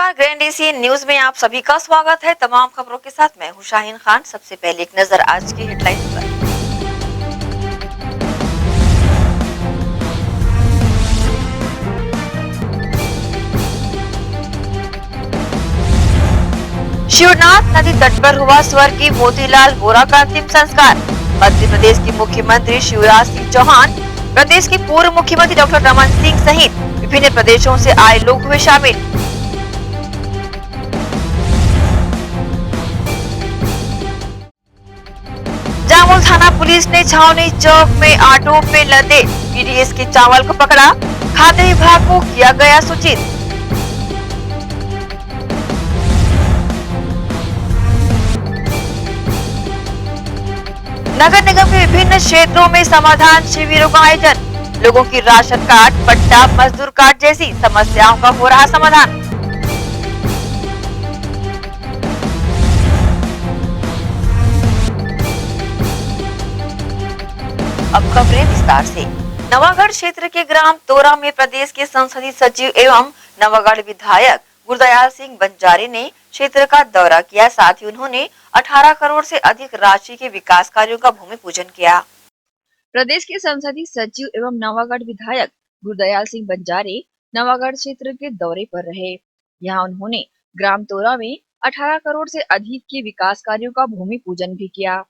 नमस्कार, grand Asian news में आप सभी का स्वागत है। तमाम खबरों के साथ मैं हूं शाहीन खान। सबसे पहले एक नजर आज की हेडलाइन पर। शिवनाथ नदी तट पर हुआ स्वर्गीय मोतीलाल वोरा का अंतिम संस्कार। मध्य प्रदेश के मुख्यमंत्री शिवराज सिंह चौहान, प्रदेश के पूर्व मुख्यमंत्री डॉक्टर रमन सिंह सहित विभिन्न प्रदेशों से आए लोग हुए शामिल। जामुल थाना पुलिस ने छावनी चौक में ऑटो पे लदे पीडीएस के चावल को पकड़ा। खाद्य विभाग को किया गया सूचित। नगर निगम के विभिन्न क्षेत्रों में समाधान शिविरों का आयोजन। लोगों की राशन कार्ड, पट्टा, मजदूर कार्ड जैसी समस्याओं का हो रहा समाधान। अब खबरें विस्तार से। नवागढ़ क्षेत्र के ग्राम तोरा में प्रदेश के संसदीय सचिव एवं नवागढ़ विधायक गुरदयाल सिंह बंजारे ने क्षेत्र का दौरा किया। साथ ही उन्होंने 18 करोड़ से अधिक राशि के विकास कार्यों का भूमि पूजन किया। प्रदेश के संसदीय सचिव एवं नवागढ़ विधायक गुरदयाल सिंह बंजारे नवागढ़ क्षेत्र के दौरे पर रहे। यहाँ उन्होंने ग्राम तोरा में 18 करोड़ से अधिक के विकास कार्यों का भूमि पूजन भी किया।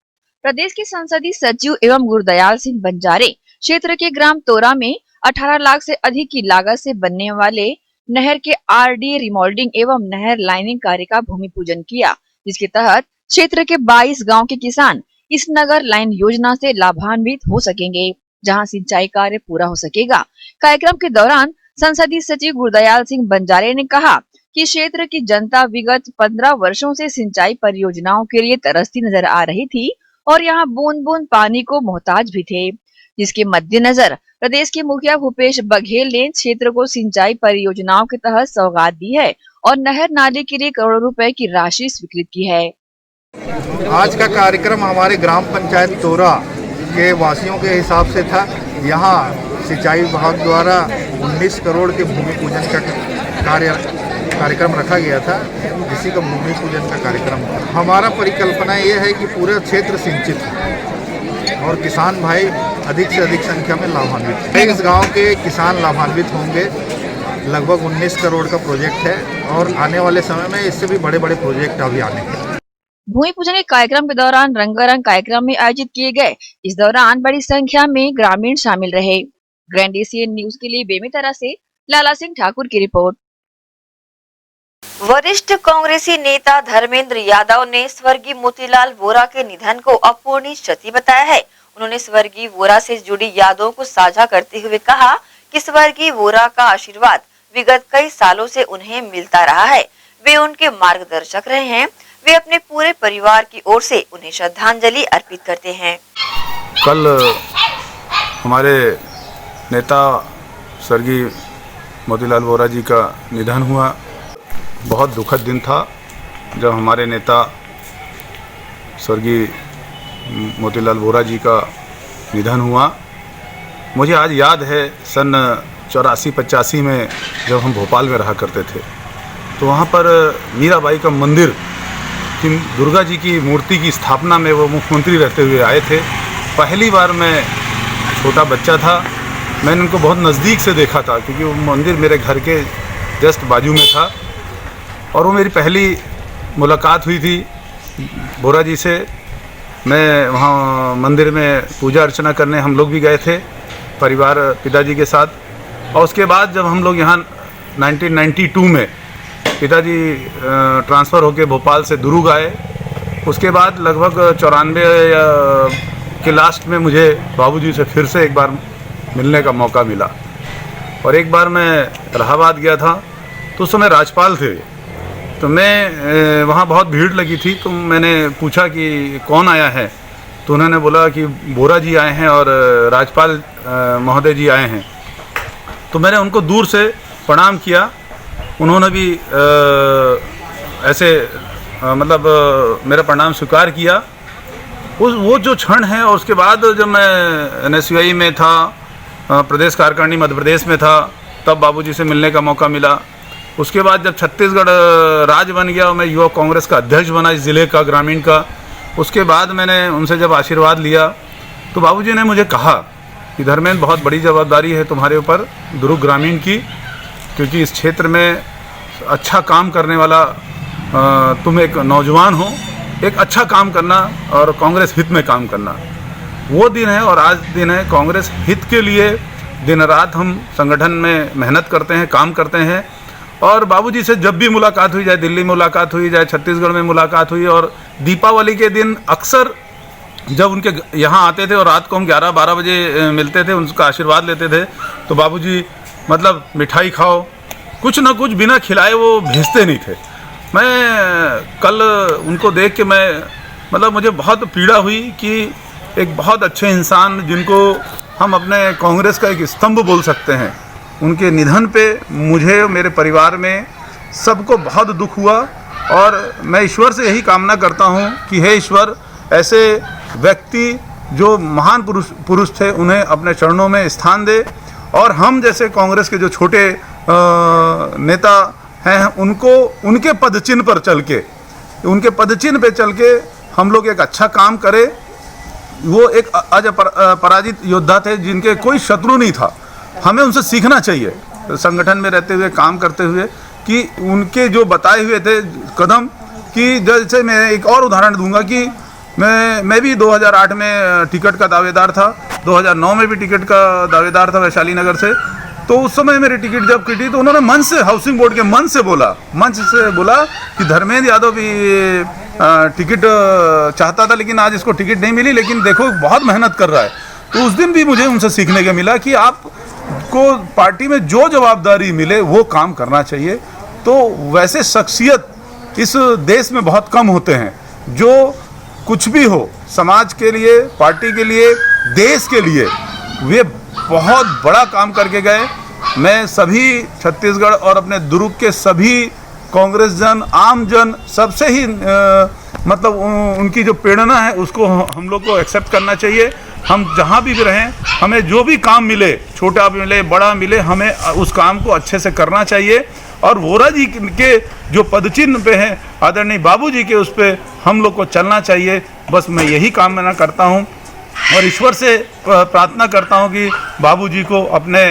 प्रदेश के संसदीय सचिव एवं गुरदयाल सिंह बंजारे क्षेत्र के ग्राम तोरा में 18 लाख से अधिक की लागत से बनने वाले नहर के आरडी रिमोल्डिंग एवं नहर लाइनिंग कार्य का भूमि पूजन किया, जिसके तहत क्षेत्र के 22 गांव के किसान इस नगर लाइन योजना से लाभान्वित हो सकेंगे, जहां सिंचाई कार्य पूरा हो सकेगा। कार्यक्रम के दौरान संसदीय सचिव गुरदयाल सिंह बंजारे ने कहा कि क्षेत्र की जनता विगत 15 वर्षों से सिंचाई परियोजनाओं के लिए तरसती नजर आ रही थी और यहाँ बूंद बूंद पानी को मोहताज भी थे, जिसके मद्देनजर प्रदेश के मुखिया भूपेश बघेल ने क्षेत्र को सिंचाई परियोजनाओं के तहत सौगात दी है और नहर नाले के लिए करोड़ों रुपए की राशि स्वीकृत की है। आज का कार्यक्रम हमारे ग्राम पंचायत तोरा के वासियों के हिसाब से था। यहाँ सिंचाई विभाग द्वारा 19 करोड़ के भूमि पूजन का कार्यक्रम रखा गया था, जिसी का भूमि पूजन का कार्यक्रम था। हमारा परिकल्पना ये है कि पूरा क्षेत्र सिंचित है और किसान भाई अधिक से अधिक संख्या में लाभान्वित हैं। इस गांव के किसान लाभान्वित होंगे। लगभग 19 करोड़ का प्रोजेक्ट है और आने वाले समय में इससे भी बड़े बड़े प्रोजेक्ट अभी आने हैं। भूमि पूजन के कार्यक्रम के दौरान रंगारंग कार्यक्रम में आयोजित किए गए। इस दौरान बड़ी संख्या में ग्रामीण शामिल रहे। ग्रैंड एशियन न्यूज के लिए बेमेतरा से लाला सिंह ठाकुर की रिपोर्ट। वरिष्ठ कांग्रेसी नेता धर्मेंद्र यादव ने स्वर्गीय मोतीलाल वोरा के निधन को अपूरणीय क्षति बताया है। उन्होंने स्वर्गीय वोरा से जुड़ी यादों को साझा करते हुए कहा कि स्वर्गीय वोरा का आशीर्वाद विगत कई सालों से उन्हें मिलता रहा है। वे उनके मार्गदर्शक रहे हैं। वे अपने पूरे परिवार की ओर से उन्हें श्रद्धांजलि अर्पित करते हैं। कल हमारे नेता स्वर्गीय मोतीलाल वोरा जी का निधन हुआ। बहुत दुखद दिन था जब हमारे नेता स्वर्गीय मोतीलाल वोरा जी का निधन हुआ। मुझे आज याद है सन 84-85 में जब हम भोपाल में रहा करते थे, तो वहाँ पर मीराबाई का मंदिर की दुर्गा जी की मूर्ति की स्थापना में वो मुख्यमंत्री रहते हुए आए थे। पहली बार मैं छोटा बच्चा था, मैंने उनको बहुत नज़दीक से देखा था क्योंकि वो मंदिर मेरे घर के जस्ट बाजू में था और वो मेरी पहली मुलाकात हुई थी वोरा जी से। मैं वहाँ मंदिर में पूजा अर्चना करने हम लोग भी गए थे परिवार पिताजी के साथ। और उसके बाद जब हम लोग यहाँ 1992 में पिताजी ट्रांसफ़र होकर भोपाल से दुर्ग आए, उसके बाद लगभग 94 के लास्ट में मुझे बाबूजी से फिर से एक बार मिलने का मौका मिला। और एक बार मैं इलाहाबाद गया था तो उस समय राज्यपाल थे, तो मैं वहाँ बहुत भीड़ लगी थी, तो मैंने पूछा कि कौन आया है, तो उन्होंने बोला कि वोरा जी आए हैं और राज्यपाल महोदय जी आए हैं। तो मैंने उनको दूर से प्रणाम किया। उन्होंने भी ऐसे मेरा प्रणाम स्वीकार किया। वो जो क्षण है, और उसके बाद जब मैं NSUI में था, प्रदेश कार्यकारिणी मध्य प्रदेश में था, तब बाबूजी से मिलने का मौका मिला। उसके बाद जब छत्तीसगढ़ राज्य बन गया और मैं युवा कांग्रेस का अध्यक्ष बना इस ज़िले का, ग्रामीण का, उसके बाद मैंने उनसे जब आशीर्वाद लिया तो बाबूजी ने मुझे कहा कि धर्मेंद्र, बहुत बड़ी जिम्मेदारी है तुम्हारे ऊपर दुर्ग ग्रामीण की, क्योंकि इस क्षेत्र में अच्छा काम करने वाला तुम एक नौजवान हो, एक अच्छा काम करना और कांग्रेस हित में काम करना। वो दिन है और आज दिन है, कांग्रेस हित के लिए दिन रात हम संगठन में मेहनत करते हैं, काम करते हैं। और बाबूजी से जब भी मुलाकात हुई, चाहे दिल्ली में मुलाकात हुई, चाहे छत्तीसगढ़ में मुलाकात हुई, और दीपावली के दिन अक्सर जब उनके यहाँ आते थे और रात को हम 11-12 बजे मिलते थे, उनका आशीर्वाद लेते थे, तो बाबूजी मतलब मिठाई खाओ, कुछ ना कुछ बिना खिलाए वो भेजते नहीं थे। मैं कल उनको देख के मतलब मुझे बहुत पीड़ा हुई कि एक बहुत अच्छे इंसान जिनको हम अपने कांग्रेस का एक स्तंभ बोल सकते हैं, उनके निधन पे मुझे, मेरे परिवार में सबको बहुत दुख हुआ। और मैं ईश्वर से यही कामना करता हूँ कि हे ईश्वर, ऐसे व्यक्ति जो महान पुरुष थे उन्हें अपने चरणों में स्थान दे, और हम जैसे कांग्रेस के जो छोटे नेता हैं उनको उनके पदचिन्ह पर चल के, उनके पदचिन्ह पे चल के हम लोग एक अच्छा काम करें। वो एक पराजित योद्धा थे जिनके कोई शत्रु नहीं था, हमें उनसे सीखना चाहिए संगठन में रहते हुए, काम करते हुए, कि उनके जो बताए हुए थे कदम, कि जैसे मैं एक और उदाहरण दूंगा कि मैं भी 2008 में टिकट का दावेदार था, 2009 में भी टिकट का दावेदार था वैशाली नगर से। तो उस समय मेरी टिकट जब कटी तो उन्होंने मंच से, हाउसिंग बोर्ड के मंच से बोला कि धर्मेंद्र यादव भी टिकट चाहता था लेकिन आज इसको टिकट नहीं मिली, लेकिन देखो बहुत मेहनत कर रहा है। तो उस दिन भी मुझे उनसे सीखने को मिला कि आपको पार्टी में जो जवाबदारी मिले वो काम करना चाहिए। तो वैसे शख्सियत इस देश में बहुत कम होते हैं जो कुछ भी हो, समाज के लिए, पार्टी के लिए, देश के लिए वे बहुत बड़ा काम करके गए। मैं सभी छत्तीसगढ़ और अपने दुर्ग के सभी कांग्रेस जन, आम जन, सबसे ही मतलब उनकी जो प्रेरणा है उसको हम लोग को एक्सेप्ट करना चाहिए। हम जहाँ भी रहें, हमें जो भी काम मिले, छोटा मिले, बड़ा मिले, हमें उस काम को अच्छे से करना चाहिए। और वोरा जी के जो पदचिन्ह पे हैं, आदरणीय बाबूजी के, उस पे हम लोग को चलना चाहिए। बस मैं यही कामना करता हूँ और ईश्वर से प्रार्थना करता हूँ कि बाबूजी को अपने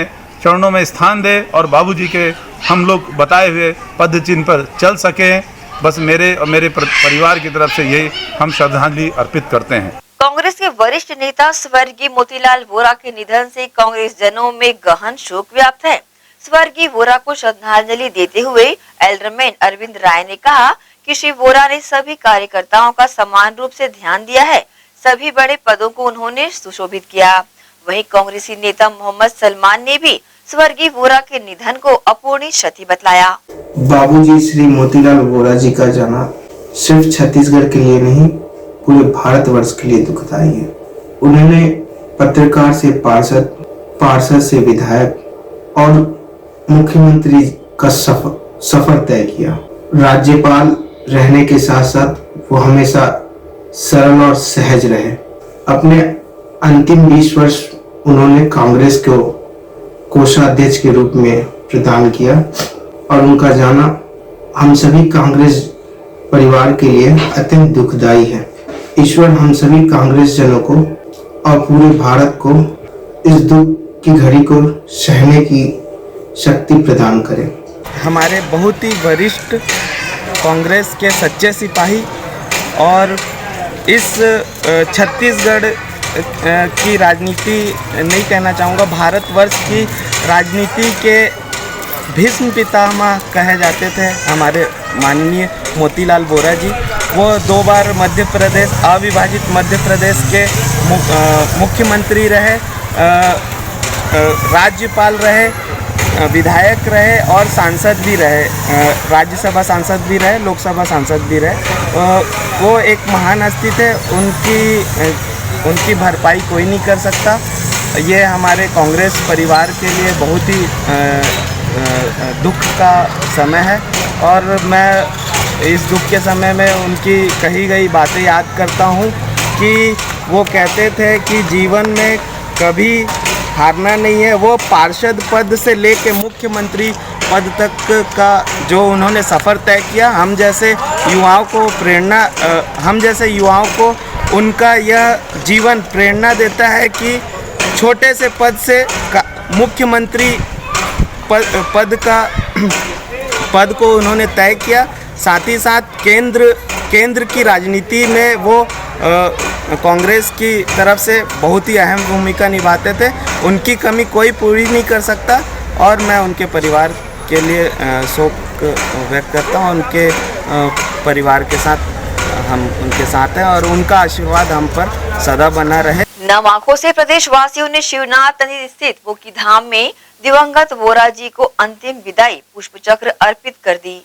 चरणों में स्थान दे और बाबूजी के हम लोग बताए हुए पद चिन्ह पर चल सकें। बस मेरे और मेरे परिवार की तरफ से यही हम श्रद्धांजलि अर्पित करते हैं। कांग्रेस के वरिष्ठ नेता स्वर्गीय मोतीलाल वोरा के निधन से कांग्रेस जनों में गहन शोक व्याप्त है। स्वर्गीय वोरा को श्रद्धांजलि देते हुए एल्डरमैन अरविंद राय ने कहा कि श्री वोरा ने सभी कार्यकर्ताओं का समान रूप से ध्यान दिया है, सभी बड़े पदों को उन्होंने सुशोभित किया। वहीं कांग्रेसी नेता मोहम्मद सलमान ने भी स्वर्गीय वोरा के निधन को अपूर्णीय क्षति बतलाया। बाबूजी श्री मोतीलाल वोरा जी का जाना सिर्फ छत्तीसगढ़ के लिए नहीं, पूरे भारतवर्ष के लिए दुखदाई है। उन्होंने पत्रकार से पार्षद से विधायक और मुख्यमंत्री का सफर तय किया। राज्यपाल रहने के साथ साथ वो हमेशा सरल और सहज रहे। अपने अंतिम 20 वर्ष उन्होंने कांग्रेस को कोषाध्यक्ष के रूप में प्रदान किया और उनका जाना हम सभी कांग्रेस परिवार के लिए अत्यंत दुखदाई है। ईश्वर हम सभी कांग्रेस जनों को और पूरे भारत को इस दुख की घड़ी को सहने की शक्ति प्रदान करे। हमारे बहुत ही वरिष्ठ कांग्रेस के सच्चे सिपाही और इस छत्तीसगढ़ की राजनीति नहीं कहना चाहूँगा, भारतवर्ष की राजनीति के भीष्म पितामह कहे जाते थे हमारे माननीय मोतीलाल वोरा जी। वो 2 बार मध्य प्रदेश, अविभाजित मध्य प्रदेश के मुख्यमंत्री रहे, राज्यपाल रहे, विधायक रहे और सांसद भी रहे, राज्यसभा सांसद भी रहे, लोकसभा सांसद भी रहे। वो एक महान हस्ती थे, उनकी भरपाई कोई नहीं कर सकता। ये हमारे कांग्रेस परिवार के लिए बहुत ही दुख का समय है और मैं इस दुख के समय में उनकी कही गई बातें याद करता हूँ कि वो कहते थे कि जीवन में कभी हारना नहीं है। वो पार्षद पद से लेके मुख्यमंत्री पद तक का जो उन्होंने सफ़र तय किया, हम जैसे युवाओं को उनका यह जीवन प्रेरणा देता है कि छोटे से पद से मुख्यमंत्री पद को उन्होंने तय किया। साथ ही साथ केंद्र की राजनीति में वो कांग्रेस की तरफ से बहुत ही अहम भूमिका निभाते थे। उनकी कमी कोई पूरी नहीं कर सकता और मैं उनके परिवार के लिए शोक व्यक्त करता हूँ। उनके परिवार के साथ हम उनके साथ हैं और उनका आशीर्वाद हम पर सदा बना रहे। नव आंखों से प्रदेशवासियों ने शिवनाथ नदी स्थित मुक्तिधाम में दिवंगत वोरा जी को अंतिम विदाई पुष्प चक्र अर्पित कर दी।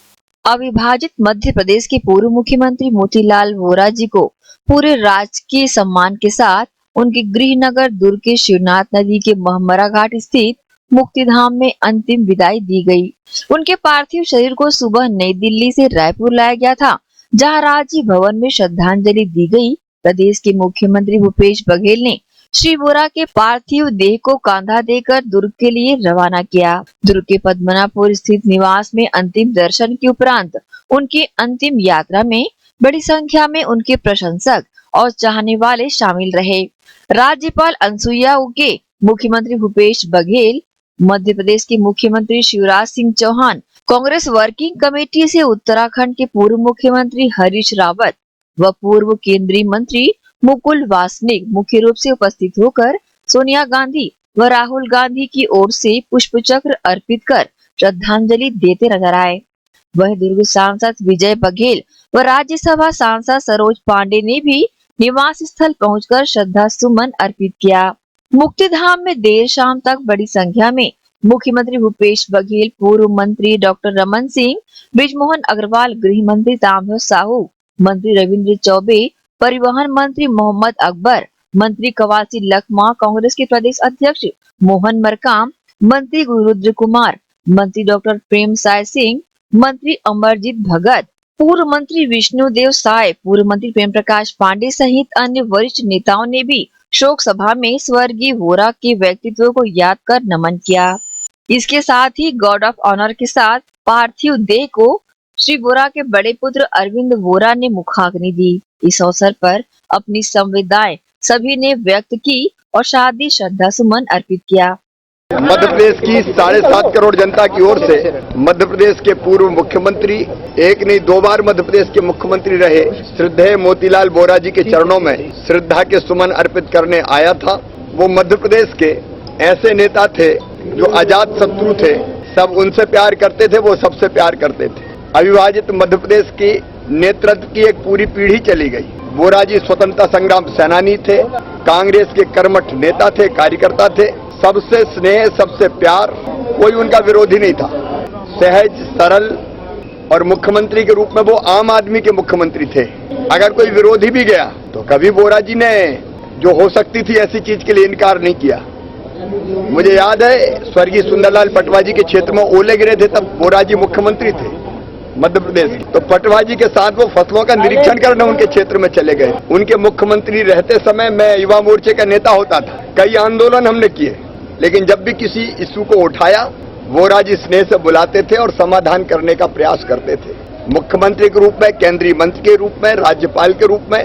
अविभाजित मध्य प्रदेश के पूर्व मुख्यमंत्री मोतीलाल वोरा जी को पूरे राजकीय सम्मान के साथ उनके गृह नगर दुर्ग के शिवनाथ नदी के महमरा घाट स्थित मुक्तिधाम में अंतिम विदाई दी गई। उनके पार्थिव शरीर को सुबह नई दिल्ली से रायपुर लाया गया था, जहां राजीव भवन में श्रद्धांजलि दी गई। प्रदेश के मुख्यमंत्री भूपेश बघेल ने श्री वोरा के पार्थिव देह को कांधा देकर दुर्ग के लिए रवाना किया। दुर्ग के पद्मनापुर स्थित निवास में अंतिम दर्शन के उपरांत उनकी अंतिम यात्रा में बड़ी संख्या में उनके प्रशंसक और चाहने वाले शामिल रहे। राज्यपाल अनुसुईया उइके, मुख्यमंत्री भूपेश बघेल, मध्य प्रदेश के मुख्यमंत्री शिवराज सिंह चौहान, कांग्रेस वर्किंग कमेटी से उत्तराखंड के पूर्व मुख्यमंत्री हरीश रावत व पूर्व केंद्रीय मंत्री मुकुल वासनिक मुख्य रूप से उपस्थित होकर सोनिया गांधी व राहुल गांधी की ओर से पुष्प चक्र अर्पित कर श्रद्धांजलि देते नजर आए। वह दुर्ग सांसद विजय बघेल व राज्यसभा सांसद सरोज पांडे ने भी निवास स्थल पहुंचकर श्रद्धा सुमन अर्पित किया। मुक्तिधाम में देर शाम तक बड़ी संख्या में मुख्यमंत्री भूपेश बघेल, पूर्व मंत्री डॉक्टर रमन सिंह, बृजमोहन अग्रवाल, गृह मंत्री ताम्रध्वज साहू, मंत्री रविंद्र चौबे, परिवहन मंत्री मोहम्मद अकबर, मंत्री कवासी लखमा, कांग्रेस के प्रदेश अध्यक्ष मोहन मरकाम, मंत्री गुरुरुद्र कुमार, मंत्री डॉक्टर प्रेम साय सिंह, मंत्री अमरजीत भगत, पूर्व मंत्री विष्णुदेव साय, पूर्व मंत्री प्रेम प्रकाश पांडे सहित अन्य वरिष्ठ नेताओं ने भी शोक सभा में स्वर्गीय वोरा के व्यक्तित्व को याद कर नमन किया। इसके साथ ही गार्ड ऑफ ऑनर के साथ पार्थिव देह को श्री वोरा के बड़े पुत्र अरविंद वोरा ने मुखाग्नि दी। इस अवसर पर अपनी संवेदनाएं सभी ने व्यक्त की और शादी श्रद्धा सुमन अर्पित किया। मध्य प्रदेश की 7.5 करोड़ जनता की ओर से मध्य प्रदेश के पूर्व मुख्यमंत्री, एक नहीं 2 बार मध्य प्रदेश के मुख्यमंत्री रहे, श्रद्धेय मोतीलाल वोरा जी के चरणों में श्रद्धा के सुमन अर्पित करने आया था। वो मध्य प्रदेश के ऐसे नेता थे जो अजात शत्रु थे, सब उनसे प्यार करते थे, वो सबसे प्यार करते थे। अविभाजित मध्य प्रदेश की नेतृत्व की एक पूरी पीढ़ी चली गई। वोरा जी स्वतंत्रता संग्राम सेनानी थे, कांग्रेस के कर्मठ नेता थे, कार्यकर्ता थे, सबसे स्नेह, सबसे प्यार, कोई उनका विरोधी नहीं था। सहज, सरल और मुख्यमंत्री के रूप में वो आम आदमी के मुख्यमंत्री थे। अगर कोई विरोधी भी गया तो कभी वोरा जी ने जो हो सकती थी ऐसी चीज के लिए इनकार नहीं किया। मुझे याद है स्वर्गीय सुंदरलाल पटवा जी के क्षेत्र में ओले गिरे थे, तब वोरा जी मुख्यमंत्री थे मध्य प्रदेश की, तो पटवा जी के साथ वो फसलों का निरीक्षण करने उनके क्षेत्र में चले गए। उनके मुख्यमंत्री रहते समय मैं युवा मोर्चे का नेता होता था, कई आंदोलन हमने किए, लेकिन जब भी किसी इशू को उठाया वोरा जी स्नेह से बुलाते थे और समाधान करने का प्रयास करते थे। मुख्यमंत्री के रूप में, केंद्रीय मंत्री के रूप में, राज्यपाल के रूप में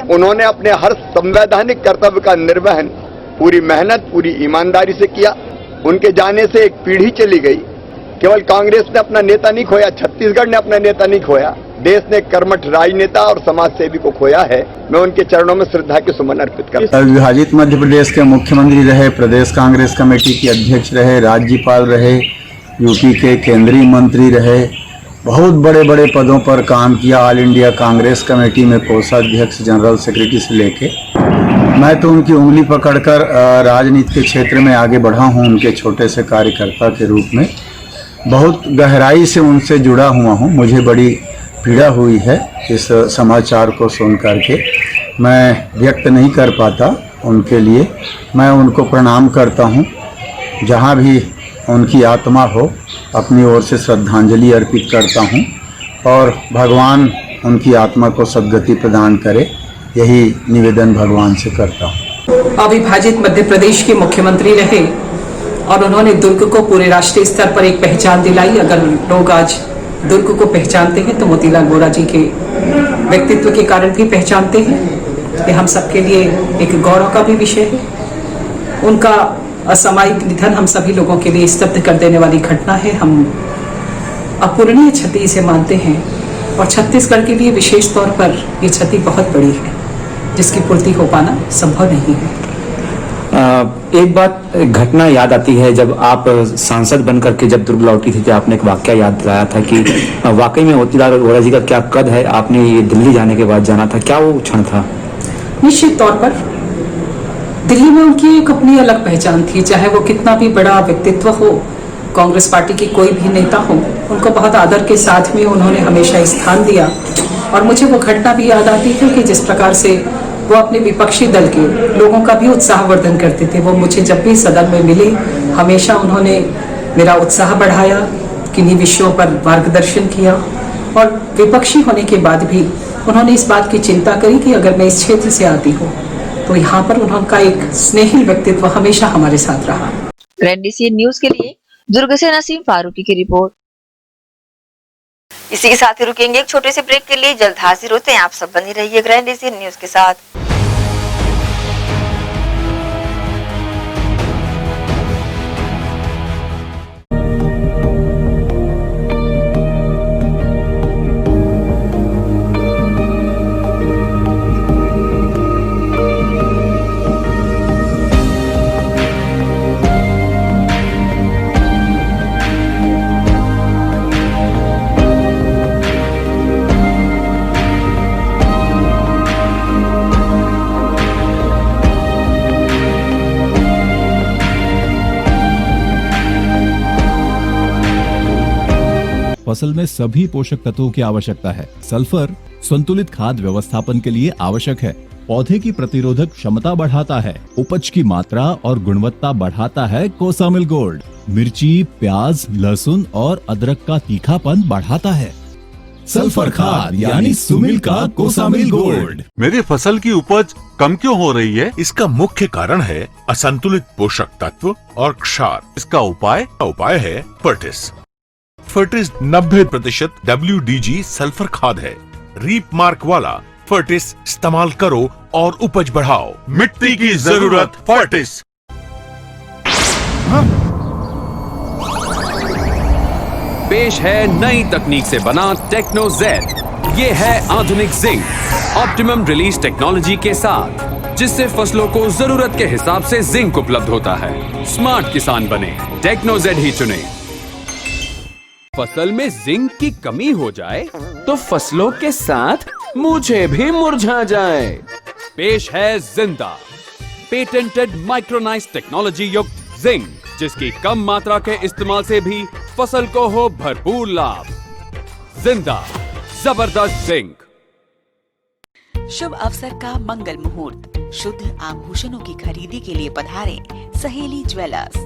उन्होंने अपने हर संवैधानिक कर्तव्य का निर्वहन पूरी मेहनत, पूरी ईमानदारी से किया। उनके जाने से एक पीढ़ी चली गई। केवल कांग्रेस ने अपना नेता नहीं खोया, छत्तीसगढ़ ने अपना नेता नहीं खोया, देश ने कर्मठ राजनेता और समाज सेवी को खोया है। मैं उनके चरणों में श्रद्धा के सुमन अर्पित करता हूं। विभाजित मध्य प्रदेश के मुख्यमंत्री रहे, प्रदेश कांग्रेस कमेटी के अध्यक्ष रहे, राज्यपाल रहे, यूपी के केंद्रीय मंत्री रहे, बहुत बड़े बड़े पदों पर काम किया। ऑल इंडिया कांग्रेस कमेटी में कोषाध्यक्ष, जनरल सेक्रेटरी से लेके मैं तो उनकी उंगली पकड़कर राजनीति के क्षेत्र में आगे बढ़ा हूं। उनके छोटे से कार्यकर्ता के रूप में बहुत गहराई से उनसे जुड़ा हुआ हूं। मुझे बड़ी पीड़ा हुई है इस समाचार को सुन करके, मैं व्यक्त नहीं कर पाता उनके लिए। मैं उनको प्रणाम करता हूं। जहां भी उनकी आत्मा हो अपनी ओर से श्रद्धांजलि अर्पित करता हूं और भगवान उनकी आत्मा को सद्गति प्रदान करे, यही निवेदन भगवान से करता हूं। अविभाजित मध्य प्रदेश के मुख्यमंत्री रहे और उन्होंने दुर्ग को पूरे राष्ट्रीय स्तर पर एक पहचान दिलाई। अगर लोग आज दुर्ग को पहचानते हैं तो मोतीलाल वोरा जी के व्यक्तित्व के कारण भी पहचानते हैं। ये हम सबके लिए एक गौरव का भी विषय है। उनका असामयिक निधन हम सभी लोगों के लिए स्तब्ध कर देने वाली घटना है। हम अपूरणीय क्षति इसे मानते हैं और छत्तीसगढ़ के लिए विशेष तौर पर ये क्षति बहुत बड़ी है, जिसकी पूर्ति हो पाना संभव नहीं है। एक बात घटना याद आती है, जब आप सांसद बनकर के जब दुर्ग लौटी थी तो आपने एक वाकया याद दिलाया था कि वाकई में मोतीलाल वोरा जी का क्या कद है, आपने ये दिल्ली जाने के बाद जाना था, क्या वो क्षण था? निश्चित तौर पर दिल्ली में उनकी एक अपनी अलग पहचान थी। चाहे वो कितना भी बड़ा व्यक्तित्व हो, कांग्रेस पार्टी की कोई भी नेता हो, उनको बहुत आदर के साथ में उन्होंने हमेशा स्थान दिया। और मुझे वो घटना भी याद आती है कि जिस प्रकार से वो अपने विपक्षी दल के लोगों का भी उत्साहवर्धन करते थे। वो मुझे जब भी सदन में मिले हमेशा उन्होंने मेरा उत्साह बढ़ाया, किन्हीं विषयों पर मार्गदर्शन किया और विपक्षी होने के बाद भी उन्होंने इस बात की चिंता करी कि अगर मैं इस क्षेत्र से आती हूँ तो यहाँ पर उनका एक स्नेहिल व्यक्तित्व हमेशा हमारे साथ रहा। ग्रैंड डीसी न्यूज के लिए दुर्ग से नसीम फारूकी की रिपोर्ट। इसी के साथ ही रुकेंगे एक छोटे से ब्रेक के लिए, जल्द हाजिर होते हैं। आप सब बने रहिए ग्रैंड डीसी न्यूज के साथ। फसल में सभी पोषक तत्वों की आवश्यकता है। सल्फर संतुलित खाद व्यवस्थापन के लिए आवश्यक है। पौधे की प्रतिरोधक क्षमता बढ़ाता है, उपज की मात्रा और गुणवत्ता बढ़ाता है कोसामिल गोल्ड। मिर्ची, प्याज, लहसुन और अदरक का तीखापन बढ़ाता है। सल्फर खाद यानी सुमिल का कोसामिल गोल्ड। मेरी फसल की उपज कम क्यों हो रही है? इसका मुख्य कारण है असंतुलित पोषक तत्व और क्षार। इसका उपाय है फर्टिस। फर्टिस 90% WDG सल्फर खाद है। रीप मार्क वाला फर्टिस इस्तेमाल करो और उपज बढ़ाओ। मिट्टी की जरूरत फर्टिस। पेश है नई तकनीक से बना टेक्नो जेड। ये है आधुनिक जिंक ऑप्टिमम रिलीज टेक्नोलॉजी के साथ, जिससे फसलों को जरूरत के हिसाब से जिंक उपलब्ध होता है। स्मार्ट किसान बने, टेक्नो जेड ही चुने। फसल में जिंक की कमी हो जाए तो फसलों के साथ मूछें भी मुरझा जाए। पेश है जिंदा पेटेंटेड माइक्रोनाइज टेक्नोलॉजी युक्त जिंक, जिसकी कम मात्रा के इस्तेमाल से भी फसल को हो भरपूर लाभ। जिंदा जबरदस्त जिंक। शुभ अवसर का मंगल मुहूर्त, शुद्ध आभूषणों की खरीदी के लिए पधारें सहेली ज्वेलर्स।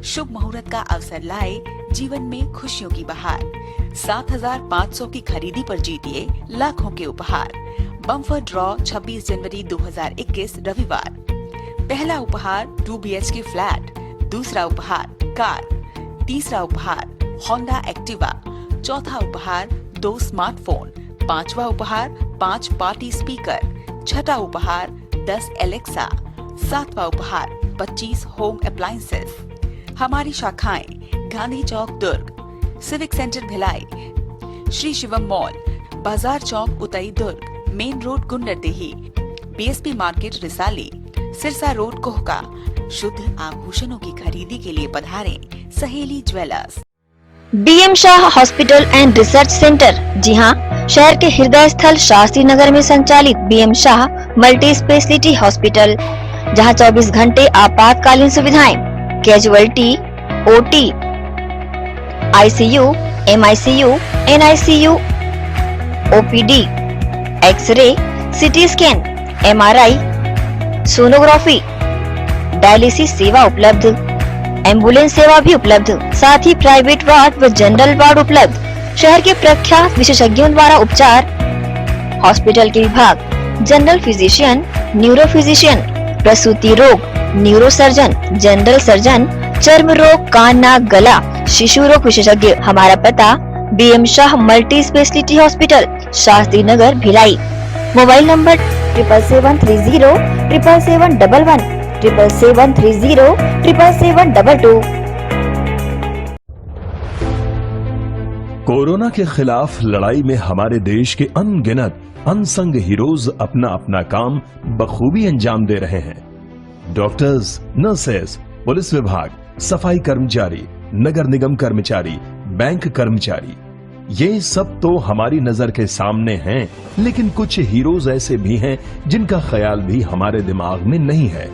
शुभ मुहूर्त का अवसर लाए जीवन में खुशियों की बहार। 7,500 की खरीदी पर जीतिए लाखों के उपहार। बम्पर ड्रॉ 26 जनवरी 2021 रविवार। पहला उपहार 2 BHK फ्लैट, दूसरा उपहार कार, तीसरा उपहार होंडा एक्टिवा, चौथा उपहार 2 स्मार्टफोन, पांचवा उपहार 5 पार्टी स्पीकर, छठा उपहार 10 एलेक्सा, सातवां उपहार 25 होम अप्लायंसेस। हमारी शाखाएं Gandhi Chowk Durg, civic centre Bhilai, Shri Shivam mall, Bazaar Chowk Utai Durg, main road Gunderdehi, BSP market Risali, Sirsa road Kohka. शुद्ध आभूषणों की खरीदी के लिए पधारें Saheli jewellers. BM Shah hospital and research centre. जी हाँ, शहर के हृदय स्थल शास्त्री नगर में संचालित BM Shah multi speciality hospital, जहाँ 24 घंटे आपातकालीन सुविधाएं, casualty, OT, ICU, MICU, NICU, OPD, x ray, CT scan, MRI, sonography, dialysis सेवा उपलब्ध, एम्बुलेंस सेवा भी उपलब्ध, साथ ही प्राइवेट वार्ड व जनरल वार्ड उपलब्ध। शहर के प्रख्यात विशेषज्ञों द्वारा उपचार। हॉस्पिटल के विभाग: जनरल फिजिशियन, न्यूरो फिजिशियन, प्रसूति रोग, न्यूरो सर्जन, जनरल सर्जन, चर्म रोग, कान, नाक, गला, शिशु रोग विशेषज्ञ। हमारा पता BM Shah multi speciality hospital, Shastri Nagar, Bhilai. Mobile number 7730 77711 7730 77722। Corona के खिलाफ लड़ाई में हमारे देश के अनगिनत अनसंग हीरोज अपना अपना काम बखूबी अंजाम दे रहे हैं। डॉक्टर्स, नर्सेस, पुलिस विभाग, सफाई कर्मचारी, नगर निगम कर्मचारी, बैंक कर्मचारी, ये सब तो हमारी नजर के सामने हैं, लेकिन कुछ हीरोज ऐसे भी हैं जिनका ख्याल भी हमारे दिमाग में नहीं है।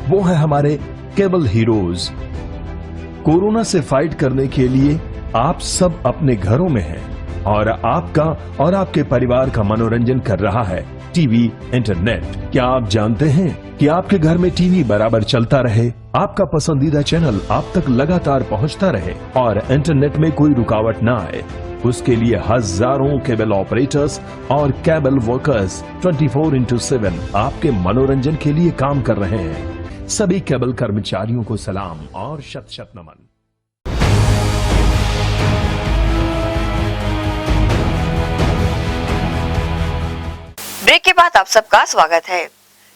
वो है हमारे केबल हीरोज। कोरोना से फाइट करने के लिए आप सब अपने घरों में हैं और आपका और आपके परिवार का मनोरंजन कर रहा है टीवी, इंटरनेट। क्या आप जानते हैं कि आपके घर में टीवी बराबर चलता रहे, आपका पसंदीदा चैनल आप तक लगातार पहुंचता रहे और इंटरनेट में कोई रुकावट ना आए? उसके लिए हजारों केबल ऑपरेटर्स और केबल वर्कर्स 24/7 आपके मनोरंजन के लिए काम कर रहे हैं। सभी केबल कर्मचारियों को सलाम और शत शत नमन। ब्रेक के बाद आप सबका स्वागत है।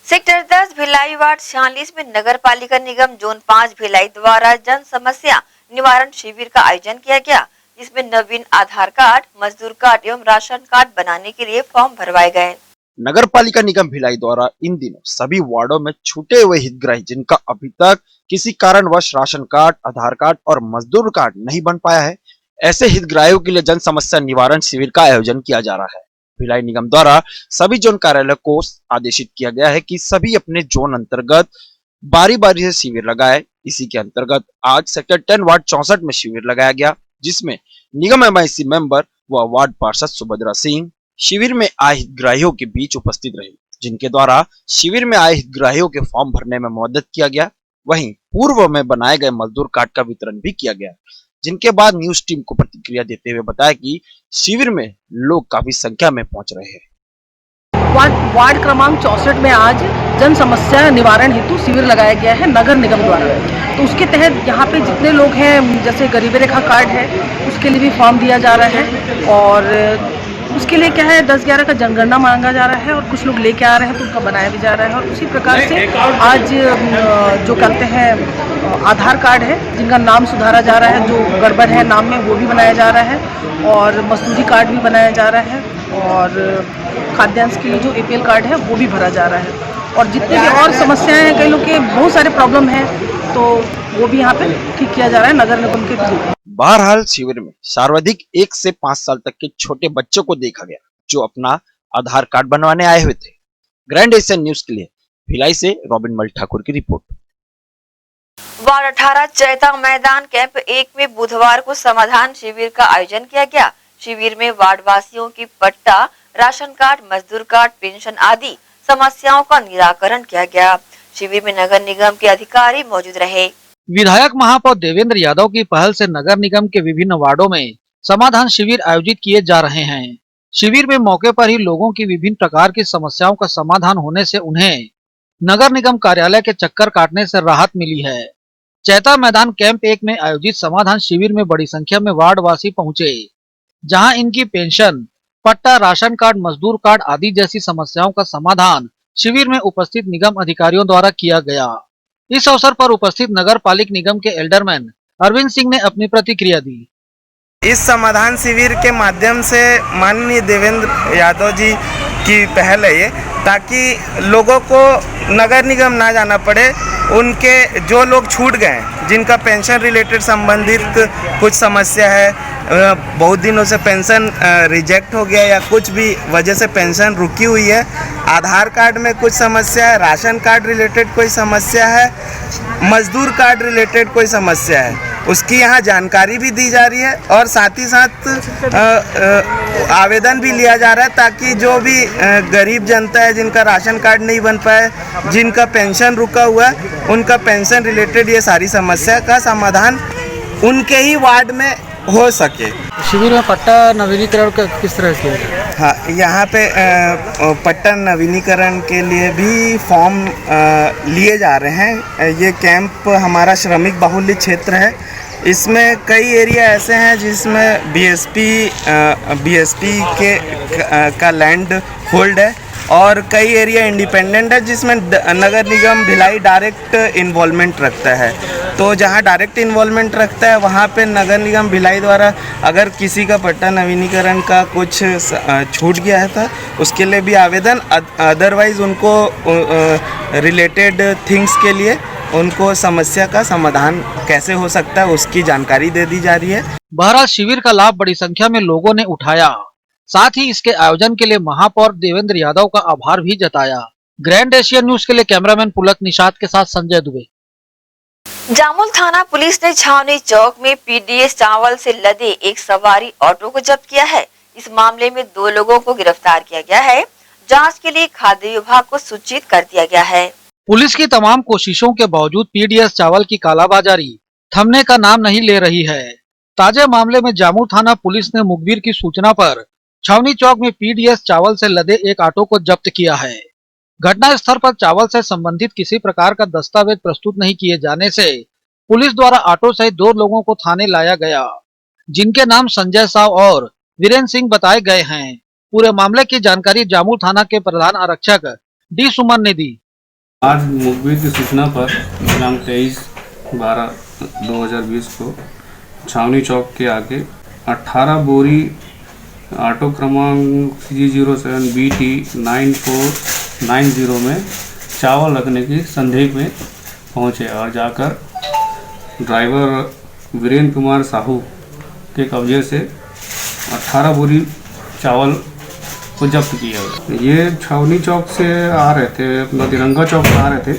सेक्टर 10 भिलाई वार्ड 46 में नगर पालिका निगम जोन 5 भिलाई द्वारा जन समस्या निवारण शिविर का आयोजन किया गया, जिसमें नवीन आधार कार्ड, मजदूर कार्ड एवं राशन कार्ड बनाने के लिए फॉर्म भरवाए गए। नगर पालिका निगम भिलाई द्वारा इन दिनों सभी वार्डों में छूटे हुए हितग्राही जिनका अभी तक किसी कारणवश राशन कार्ड, आधार कार्ड और मजदूर कार्ड नहीं बन पाया है, ऐसे हितग्राहियों के लिए जन समस्या निवारण शिविर का आयोजन किया जा रहा है। भिलाई निगम द्वारा सभी जोन कार्यालय को आदेशित किया गया है कि सभी अपने जोन अंतर्गत बारी बारी से शिविर लगाए। इसी के अंतर्गत आज सेक्टर 10 वार्ड 64 में शिविर लगाया गया, जिसमें निगम MIC मेंबर व वार्ड पार्षद सुभद्रा सिंह शिविर में आए हितग्राहियों के बीच उपस्थित रहे, जिनके द्वारा शिविर में आए हितग्राहियों के फॉर्म भरने में मदद किया गया। वहीं पूर्व में बनाए गए मजदूर कार्ड का वितरण भी किया गया, जिनके बाद न्यूज टीम को प्रतिक्रिया देते हुए बताया कि शिविर में लोग काफी संख्या में पहुंच रहे हैं। वार्ड क्रमांक 64 में आज जन समस्या निवारण हेतु शिविर लगाया गया है नगर निगम द्वारा। तो उसके तहत यहाँ पे जितने लोग हैं, जैसे गरीबी रेखा कार्ड है, उसके लिए भी फॉर्म दिया जा रहा है और उसके लिए क्या है 10-11 का जनगणना मांगा जा रहा है और कुछ लोग लेके आ रहे हैं तो उनका बनाया भी जा रहा है। और उसी प्रकार से आज जो कहते हैं आधार कार्ड है जिनका नाम सुधारा जा रहा है, जो गड़बड़ है नाम में वो भी बनाया जा रहा है और मजदूरी कार्ड भी बनाया जा रहा है और खाद्यान्न के लिए जो APL कार्ड है वो भी भरा जा रहा है। और जितने भी और समस्याएं हैं, कई लोग के बहुत सारे प्रॉब्लम है तो वो भी यहाँ पे ठीक किया जा रहा है नगर निगम के थ्रू। बहरहाल शिविर में सर्वाधिक 1 से 5 साल तक के छोटे बच्चों को देखा गया जो अपना आधार कार्ड बनवाने आए हुए थे। ग्रैंड एशियन न्यूज के लिए भिलाई से रॉबिन मल ठाकुर की रिपोर्ट। वार्ड 18 चैता मैदान कैंप 1 में बुधवार को समाधान शिविर का आयोजन किया गया। शिविर में वार्ड वासियों की पट्टा, राशन कार्ड, मजदूर कार्ड, पेंशन आदि समस्याओं का निराकरण किया गया। शिविर में नगर निगम के अधिकारी मौजूद रहे। विधायक महापौर देवेंद्र यादव की पहल से नगर निगम के विभिन्न वार्डों में समाधान शिविर आयोजित किए जा रहे हैं। शिविर में मौके पर ही लोगों की विभिन्न प्रकार की समस्याओं का समाधान होने से उन्हें नगर निगम कार्यालय के चक्कर काटने से राहत मिली है। चैता मैदान कैंप 1 में आयोजित समाधान शिविर में बड़ी संख्या में वार्ड वासी पहुंचे, जहां इनकी पेंशन, पट्टा, राशन कार्ड, मजदूर कार्ड आदि जैसी समस्याओं का समाधान शिविर में उपस्थित निगम अधिकारियों द्वारा किया गया। इस अवसर पर उपस्थित नगर पालिक निगम के एल्डरमैन अरविंद सिंह ने अपनी प्रतिक्रिया दी। इस समाधान शिविर के माध्यम से माननीय देवेंद्र यादव जी की पहल है ये, ताकि लोगों को नगर निगम ना जाना पड़े। उनके जो लोग छूट गए, जिनका पेंशन रिलेटेड संबंधित कुछ समस्या है, बहुत दिनों से पेंशन रिजेक्ट हो गया या कुछ भी वजह से पेंशन रुकी हुई है, आधार कार्ड में कुछ समस्या है, राशन कार्ड रिलेटेड कोई समस्या है, मजदूर कार्ड रिलेटेड कोई समस्या है, उसकी यहाँ जानकारी भी दी जा रही है और साथ ही साथ आवेदन भी लिया जा रहा है, ताकि जो भी गरीब जनता है जिनका राशन कार्ड नहीं बन पाए, जिनका पेंशन रुका हुआ है, उनका पेंशन रिलेटेड ये सारी समस्या का समाधान उनके ही वार्ड में हो सके। शिविर में पट्टा नवीनीकरण का किस तरह किया? हाँ, यहाँ पे पट्टा नवीनीकरण के लिए भी फॉर्म लिए जा रहे हैं। ये कैंप हमारा श्रमिक बाहुल्य क्षेत्र है। इसमें कई एरिया ऐसे हैं जिसमें बीएसपी के का लैंड होल्ड है और कई एरिया इंडिपेंडेंट है जिसमें नगर निगम भिलाई डायरेक्ट इन्वॉल्वमेंट रखता है। तो जहाँ डायरेक्ट इन्वॉल्वमेंट रखता है वहाँ पे नगर निगम भिलाई द्वारा अगर किसी का पट्टा नवीनीकरण का कुछ छूट गया है तो उसके लिए भी आवेदन, अदरवाइज़ उनको रिलेटेड थिंग्स के लिए उनको समस्या का समाधान कैसे हो सकता है उसकी जानकारी दे दी जा रही है। बहरहाल शिविर का लाभ बड़ी संख्या में लोगों ने उठाया। साथ ही इसके आयोजन के लिए महापौर देवेंद्र यादव का आभार भी जताया। ग्रैंड एशियन न्यूज के लिए कैमरामैन पुलक निषाद के साथ संजय दुबे। जामुल थाना पुलिस ने छावनी चौक में पीडीएस चावल से लदे एक सवारी ऑटो को जब्त किया है। इस मामले में 2 लोगों को गिरफ्तार किया गया है। जांच के लिए खाद्य विभाग को सूचित कर दिया गया है। पुलिस की तमाम कोशिशों के बावजूद पीडीएस चावल की कालाबाजारी थमने का नाम नहीं ले रही है। ताजा मामले में जामुल थाना पुलिस ने मुखबिर की सूचना पर छावनी चौक में पीडीएस चावल से लदे एक ऑटो को जब्त किया है। घटना स्थल पर चावल से संबंधित किसी प्रकार का दस्तावेज प्रस्तुत नहीं किए जाने से पुलिस द्वारा ऑटो सहित 2 लोगों को थाने लाया गया, जिनके नाम संजय साव और वीरेंद्र सिंह बताए गए हैं। पूरे मामले की जानकारी जामुल थाना के प्रधान आरक्षक डी सुमन ने दी। आज मुखबिर की सूचना पर दिनांक 23/12/2020 को छावनी चौक के आगे 18 बोरी ऑटो क्रमांक CG07BT 9490 में चावल रखने की संदेह में पहुंचे और जाकर ड्राइवर वीरेंद्र कुमार साहू के कब्जे से 18 बोरी चावल को जब्त किया। ये छावनी चौक से आ रहे थे, अपना तिरंगा चौक से आ रहे थे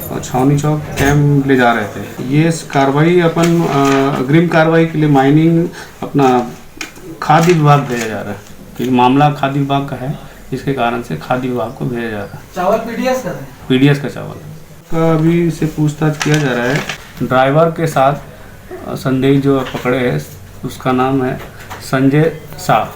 और छावनी चौक कैंप ले जा रहे थे। ये कार्रवाई अपन अग्रिम कार्रवाई के लिए माइनिंग अपना खाद्य विभाग भेजा जा रहा है, क्योंकि मामला खाद्य विभाग का है, इसके कारण से खाद्य विभाग को भेजा जा रहा है। चावल पीडीएस का चावल का अभी से पूछताछ किया जा रहा है। ड्राइवर के साथ संदेही जो पकड़े हैं उसका नाम है संजय साव।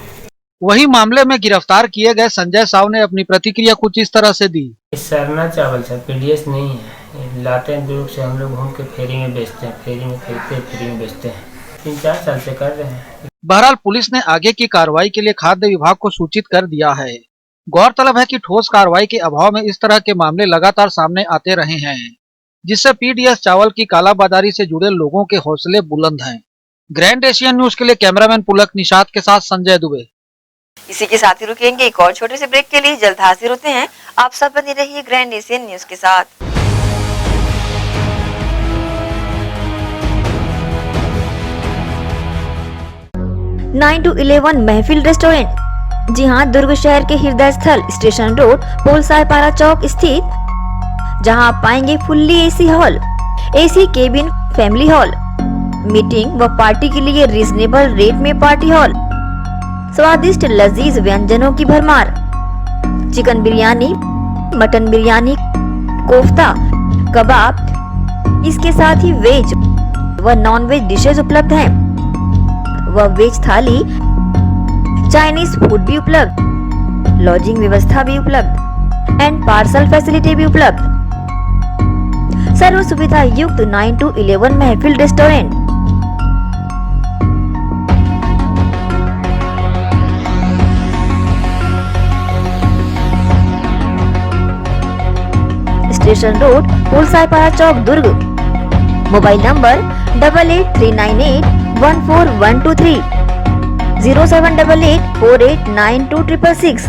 वही मामले में गिरफ्तार किए गए संजय साव ने अपनी प्रतिक्रिया कुछ इस तरह से दी। सरना चावल है, पीडीएस नहीं है। लाते हैं दूर से, हम लोग घूम के फेरी में बेचते हैं, फेरी में खरीदते हैं, फेरी में बेचते हैं। 3-4 साल से कर रहे हैं। बहरहाल पुलिस ने आगे की कार्रवाई के लिए खाद्य विभाग को सूचित कर दिया है। गौरतलब है कि ठोस कार्रवाई के अभाव में इस तरह के मामले लगातार सामने आते रहे हैं, जिससे पीडीएस चावल की कालाबाजारी से जुड़े लोगों के हौसले बुलंद हैं। ग्रैंड एशियन न्यूज के लिए कैमरामैन पुलक निषाद के साथ संजय दुबे। इसी के साथ ही रुकेंगे एक और छोटे से ब्रेक के लिए। जल्द हाजिर होते हैं। आप सब बने रहिए ग्रैंड एशियन न्यूज के साथ। 9 to 11 महफिल रेस्टोरेंट। जी हाँ, दुर्ग शहर के हृदय स्थल स्टेशन रोड पोलसायपारा चौक स्थित, जहां आप पाएंगे fully AC hall, AC cabin, family hall, meeting व पार्टी के लिए रीजनेबल रेट में पार्टी हॉल, स्वादिष्ट लजीज व्यंजनों की भरमार, चिकन बिरयानी, मटन बिरयानी, कोफ्ता, कबाब, इसके साथ ही वेज व नॉन वेज डिशेज उपलब्ध हैं व वेज थाली, चाइनीज फूड भी उपलब्ध, लॉजिंग व्यवस्था भी उपलब्ध एंड पार्सल फैसिलिटी भी उपलब्ध। सर्व सुविधा युक्त 9 to 11 Mehfil restaurant. Station road Polsaypara Chowk Durg. Mobile number 8839814123 07884892666।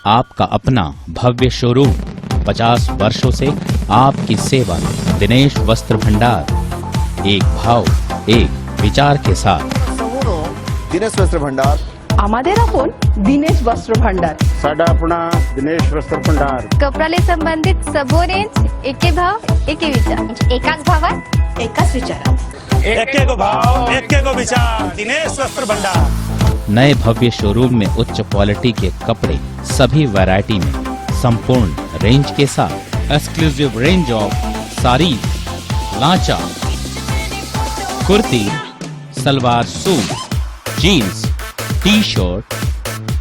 आपका अपना भव्य शोरूम, 50 वर्षों से आपकी सेवा में। दिनेश वस्त्र भंडार, एक भाव एक विचार के साथ। दिनेश वस्त्र भंडार আমাদের আপন दिनेश वस्त्र भांडार। साडा अपना दिनेश वस्त्र भंडार। कपडाले संबंधित सबो रेंज, एके भाव एके विचार, एकाच भावात एकाच विचारात, एके को भाव एके को विचार, दिनेश वस्त्र भंडार। नए भव्य शोरूम में उच्च क्वालिटी के कपड़े सभी वैरायटी में संपूर्ण रेंज के साथ। एक्सक्लूसिव रेंज ऑफ साड़ीज, लांचा, kurti, salwar suit, jeans, t-shirt,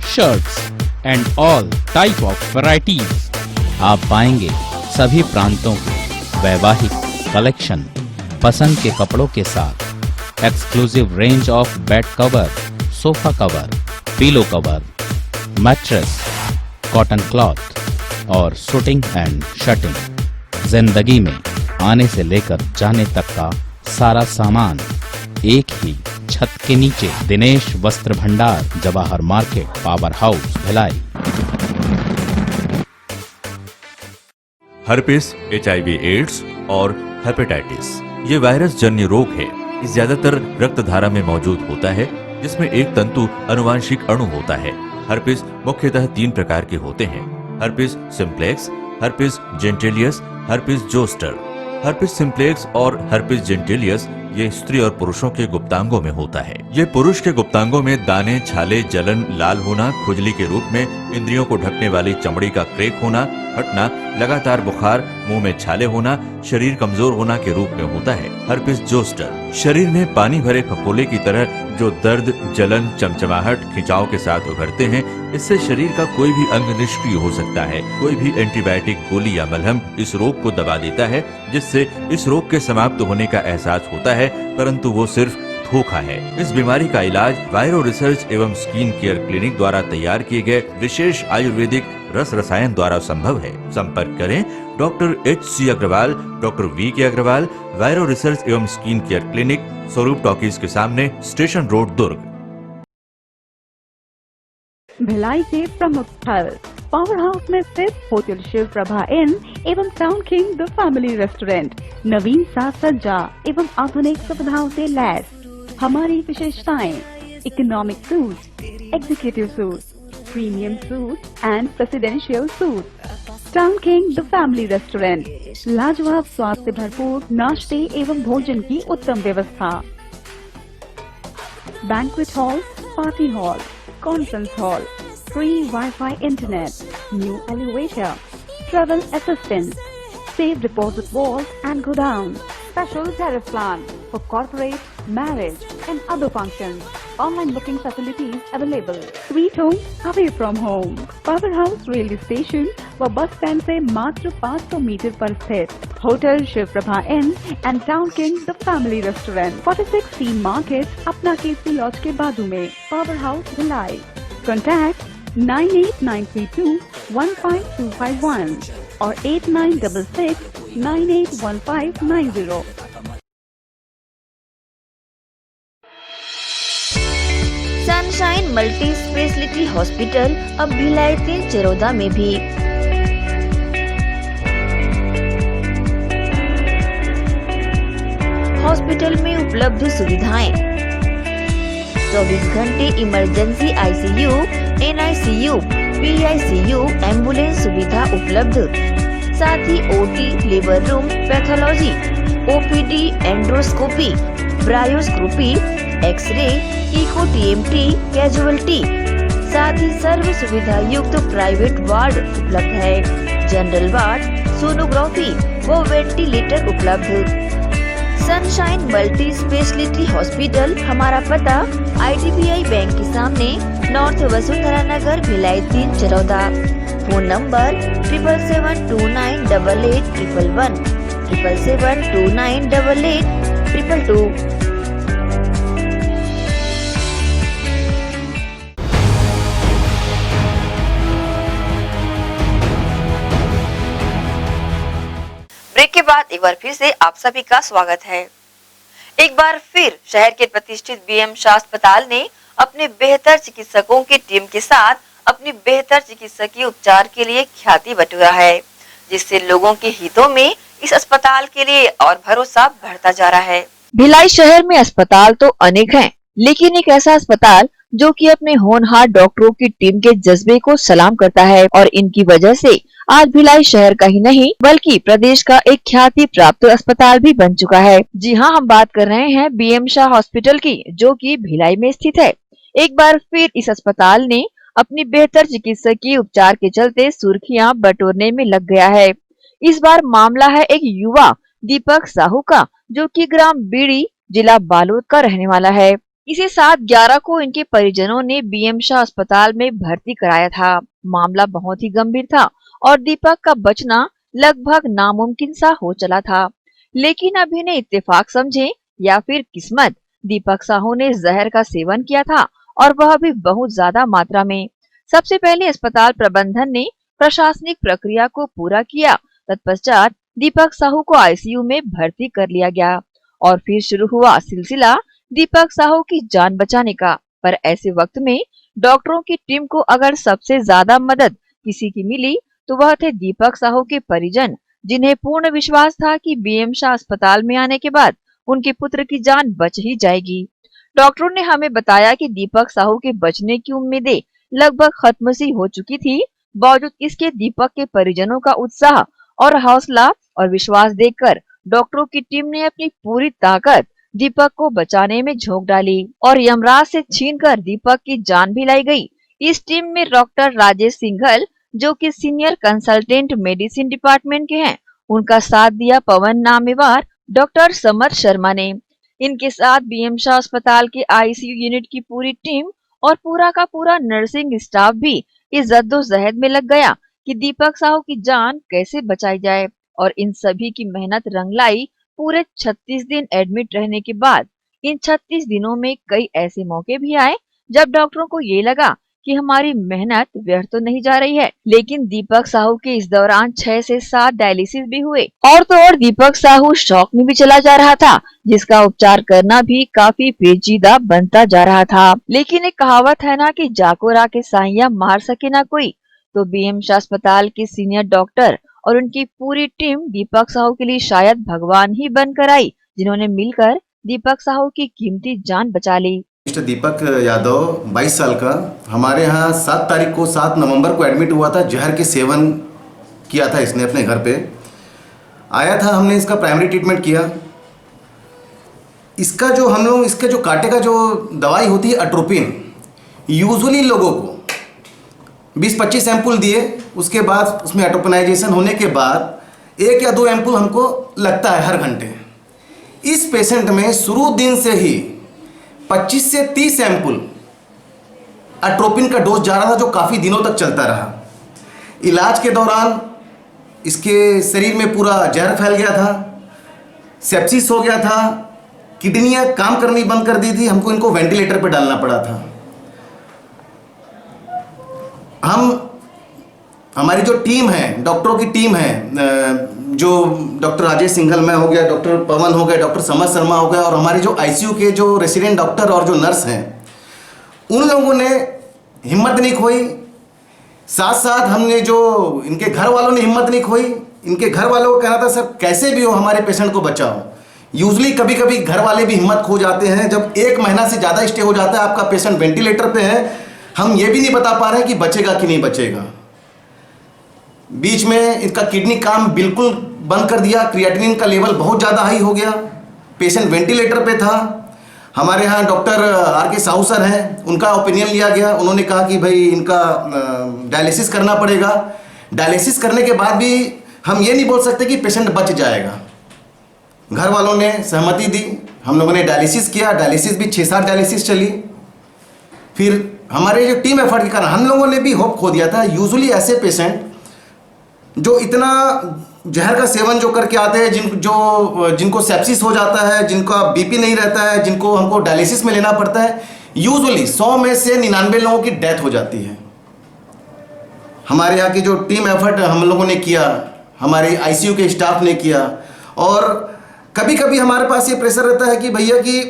shirts and all type of varieties. आप पाएंगे सभी प्रांतों के वैवाहिक कलेक्शन पसंद के कपड़ों के साथ exclusive range of bed cover, sofa cover, pillow cover, mattress, cotton cloth और शूटिंग एंड शर्टिंग। जिंदगी में आने से लेकर जाने तक का सारा सामान एक ही छत के नीचे। दिनेश वस्त्र भंडार, Jawahar market, power house, Bhilai. Herpes, HIV AIDS और हेपेटाइटिस ये वायरस जन्य रोग है। ये ज्यादातर रक्त धारा में मौजूद होता है, जिसमें एक तंतु अनुवांशिक अणु होता है। हर्पिस मुख्यतः 3 प्रकार के होते हैं: herpes simplex, herpes genitalis, herpes zoster. Herpes simplex और हर्पिस जेंटिलियस ये स्त्री और पुरुषों के गुप्तांगों में होता है। ये पुरुष के गुप्तांगों में दाने, छाले, जलन, लाल होना, खुजली के रूप में, इंद्रियों को ढकने वाली चमड़ी का क्रेक होना, हटना, लगातार बुखार, मुंह में छाले होना, शरीर कमजोर होना के रूप में होता है। हर्पिस जोस्टर शरीर में पानी भरे फफोले की तरह जो दर्द, जलन, चमचमाहट, खिंचाव के साथ उभरते हैं। इससे शरीर का कोई भी अंग निष्क्रिय हो सकता है। कोई भी एंटीबायोटिक गोली या मलहम इस रोग को दबा देता है, जिससे इस रोग के समाप्त होने का एहसास होता है, परंतु वो सिर्फ धोखा है। इस बीमारी का इलाज वायरो रिसर्च एवं स्किन केयर क्लिनिक द्वारा तैयार किए गए विशेष आयुर्वेदिक रस रसायन द्वारा संभव है। संपर्क करें doctor HC Agarwal, doctor VK Agarwal, viro research एवं skin care clinic, Swaroop talkies के सामने, स्टेशन रोड, दुर्ग। भिलाई के प्रमुख स्थल पावर हाउस में स्थित होटल शिव प्रभा इन एवं town king the family restaurant नवीन साज सज्जा एवं आधुनिक सुविधाओं से लैस। हमारी विशेषताएं: economic suite, executive suite, premium suite and presidential suite. Town king the family restaurant, लाजवाब स्वाद से भरपूर नाश्ते एवं भोजन की उत्तम व्यवस्था। Banquet hall, party hall, conference hall, free Wi-Fi internet, new elevator, travel assistance, safe deposit vault and godown, special tariff plan for corporate, marriage and other functions. Online booking facilities available. Sweet home away from home. Power House railway station व bus stand से मात्र 500 metre पर स्थित hotel Shiv Prabha inn and town king the family restaurant, 46 T market, अपना KC laws के बाजू में। Power house Bhilai. Contact 9892215251 और 8966981590। सनशाइन मल्टी स्पेशलिटी हॉस्पिटल अब भिलाई 3 चरौदा में भी। हॉस्पिटल में उपलब्ध सुविधाएं: 24 घंटे emergency ICU, NICU, PICU, ambulance सुविधा उपलब्ध। साथ ही OT, labour room, pathology, OPD, endoscopy, ब्रायोस्कोपी, एक्सरे, इको TMT, कैजुअलिटी। साथ ही सर्व सुविधा युक्त प्राइवेट वार्ड उपलब्ध है। जनरल वार्ड, सोनोग्राफी व वेंटिलेटर उपलब्ध। सनशाइन मल्टी स्पेशलिटी हॉस्पिटल, हमारा पता IDBI बैंक के सामने, north Vasundhara Nagar, Bhilai 3 Charoda. Phone number 7772988811, 7772988822। Break के बाद एक बार फिर से आप सभी का स्वागत है। एक बार फिर शहर के प्रतिष्ठित BM शाह अस्पताल ने अपने बेहतर चिकित्सकों की टीम के साथ अपनी बेहतर चिकित्सकीय उपचार के लिए ख्याति बटोरा है, जिससे लोगों के हितों में इस अस्पताल के लिए और भरोसा बढ़ता जा रहा है। भिलाई शहर में अस्पताल तो अनेक हैं, लेकिन एक ऐसा अस्पताल जो कि अपने होनहार डॉक्टरों की टीम के जज्बे को सलाम करता है और इनकी वजह से आज भिलाई शहर का ही नहीं बल्कि प्रदेश का एक ख्याति प्राप्त अस्पताल भी बन चुका है। जी हाँ, हम बात कर रहे हैं BM शाह हॉस्पिटल की, जो कि भिलाई में स्थित है। एक बार फिर इस अस्पताल ने अपनी बेहतर चिकित्सकीय उपचार के चलते सुर्खियां बटोरने में लग गया है। इस बार मामला है एक युवा दीपक साहू का, जो कि ग्राम बीड़ी, जिला बालोद का रहने वाला है। इसी साथ 11 को इनके परिजनों ने बीएम शाह अस्पताल में भर्ती कराया था। मामला बहुत ही गंभीर था और दीपक का बचना लगभग नामुमकिन सा हो चला था। लेकिन अब इन्हें इत्तेफाक समझे या फिर किस्मत, दीपक साहू ने जहर का सेवन किया था और वह भी बहुत ज्यादा मात्रा में। सबसे पहले अस्पताल प्रबंधन ने प्रशासनिक प्रक्रिया को पूरा किया। तत्पश्चात दीपक साहू को आईसीयू में भर्ती कर लिया गया और फिर शुरू हुआ सिलसिला दीपक साहू की जान बचाने का। पर ऐसे वक्त में डॉक्टरों की टीम को अगर सबसे ज्यादा मदद किसी की मिली तो वह थे दीपक साहू के परिजन, जिन्हें पूर्ण विश्वास था कि बीएम शाह अस्पताल में आने के बाद उनके पुत्र की जान बच ही जाएगी। डॉक्टरों ने हमें बताया कि दीपक साहू के बचने की उम्मीदें लगभग खत्म सी हो चुकी थी। बावजूद इसके दीपक के परिजनों का उत्साह और हौसला और विश्वास देखकर डॉक्टरों की टीम ने अपनी पूरी ताकत दीपक को बचाने में झोंक डाली और यमराज से छीनकर दीपक की जान भी लाई गई। इस टीम में डॉक्टर राजेश सिंघल, जो कि सीनियर कंसल्टेंट मेडिसिन डिपार्टमेंट के हैं, उनका साथ दिया पवन नामेवार डॉक्टर समर शर्मा ने। इनके साथ बीएम शाह अस्पताल के आईसीयू यूनिट की पूरी टीम और पूरा का पूरा नर्सिंग स्टाफ भी इस जद्दोजहद में लग गया कि दीपक साहू की जान कैसे बचाई जाए। और इन सभी की मेहनत रंग लाई। पूरे 36 दिन एडमिट रहने के बाद इन 36 दिनों में कई ऐसे मौके भी आए जब डॉक्टरों को ये लगा कि हमारी मेहनत व्यर्थ तो नहीं जा रही है। लेकिन दीपक साहू के इस दौरान 6 से 7 डायलिसिस भी हुए और तो और दीपक साहू शॉक में भी चला जा रहा था, जिसका उपचार करना भी काफी पेचीदा बनता जा रहा था। लेकिन एक कहावत है ना कि जाको राके साइया मार सके ना कोई, तो बीएम शाह अस्पताल के सीनियर डॉक्टर और उनकी पूरी टीम दीपक साहू के लिए शायद भगवान ही बनकर आई, जिन्होंने मिलकर दीपक साहू की कीमती जान बचा ली। मिस्टर दीपक यादव 22 साल का हमारे यहाँ 7 नवंबर को एडमिट हुआ था। जहर के सेवन किया था इसने अपने घर पे आया था। हमने इसका प्राइमरी ट्रीटमेंट किया। इसका जो हम लोग इसके जो कांटे का जो दवाई होती है अट्रोपिन, यूजुअली लोगों को 20-25 एम्पुल दिए, उसके बाद उसमें एट्रोपिनाइजेशन होने के बाद 1 या 2 एम्पुल हमको लगता है हर घंटे। इस पेशेंट में शुरू दिन से ही 25 से 30 एम्पुल एट्रोपिन का डोज जा रहा था, जो काफ़ी दिनों तक चलता रहा। इलाज के दौरान इसके शरीर में पूरा जहर फैल गया था, सेप्सिस हो गया था, किडनियाँ काम करनी बंद कर दी थी। हमको इनको वेंटिलेटर पर डालना पड़ा था। हमारी जो टीम है, डॉक्टरों की टीम है, जो डॉक्टर राजेश सिंघल में हो गया, डॉक्टर पवन हो गया, डॉक्टर समर शर्मा हो गया, और हमारे जो आईसीयू के जो रेसिडेंट डॉक्टर और जो नर्स हैं, उन लोगों ने हिम्मत नहीं खोई। साथ साथ हमने जो इनके घर वालों ने हिम्मत नहीं खोई। इनके घर वालों को कहना था सर कैसे भी हो हमारे पेशेंट को बचाओ। यूजली कभी कभी घर वाले भी हिम्मत खो जाते हैं जब 1 महीना से ज़्यादा स्टे हो जाता है, आपका पेशेंट वेंटिलेटर पे है, हम ये भी नहीं बता पा रहे हैं कि बचेगा कि नहीं बचेगा। बीच में इनका किडनी काम बिल्कुल बंद कर दिया, क्रिएटिनिन का लेवल बहुत ज़्यादा हाई हो गया, पेशेंट वेंटिलेटर पे था। हमारे यहाँ डॉक्टर आर.के. साहू सर हैं, उनका ओपिनियन लिया गया। उन्होंने कहा कि भाई इनका डायलिसिस करना पड़ेगा। डायलिसिस करने के बाद भी हम ये नहीं बोल सकते कि पेशेंट बच जाएगा। घर वालों ने सहमति दी, हम लोगों ने डायलिसिस किया। डायलिसिस भी 6-7 डायलिसिस चली। फिर हमारे जो टीम एफर्ट के कारण हम लोगों ने भी होप खो दिया था। यूजुअली ऐसे पेशेंट जो इतना जहर का सेवन जो करके आते हैं, जिनको सेप्सिस हो जाता है, जिनका बीपी नहीं रहता है, जिनको हमको डायलिसिस में लेना पड़ता है, यूजुअली 100 में से 99 लोगों की डेथ हो जाती है। हमारे यहाँ की जो टीम एफर्ट हम लोगों ने किया, हमारे आईसीयू के स्टाफ ने किया, और कभी कभी हमारे पास ये प्रेशर रहता है कि भैया कि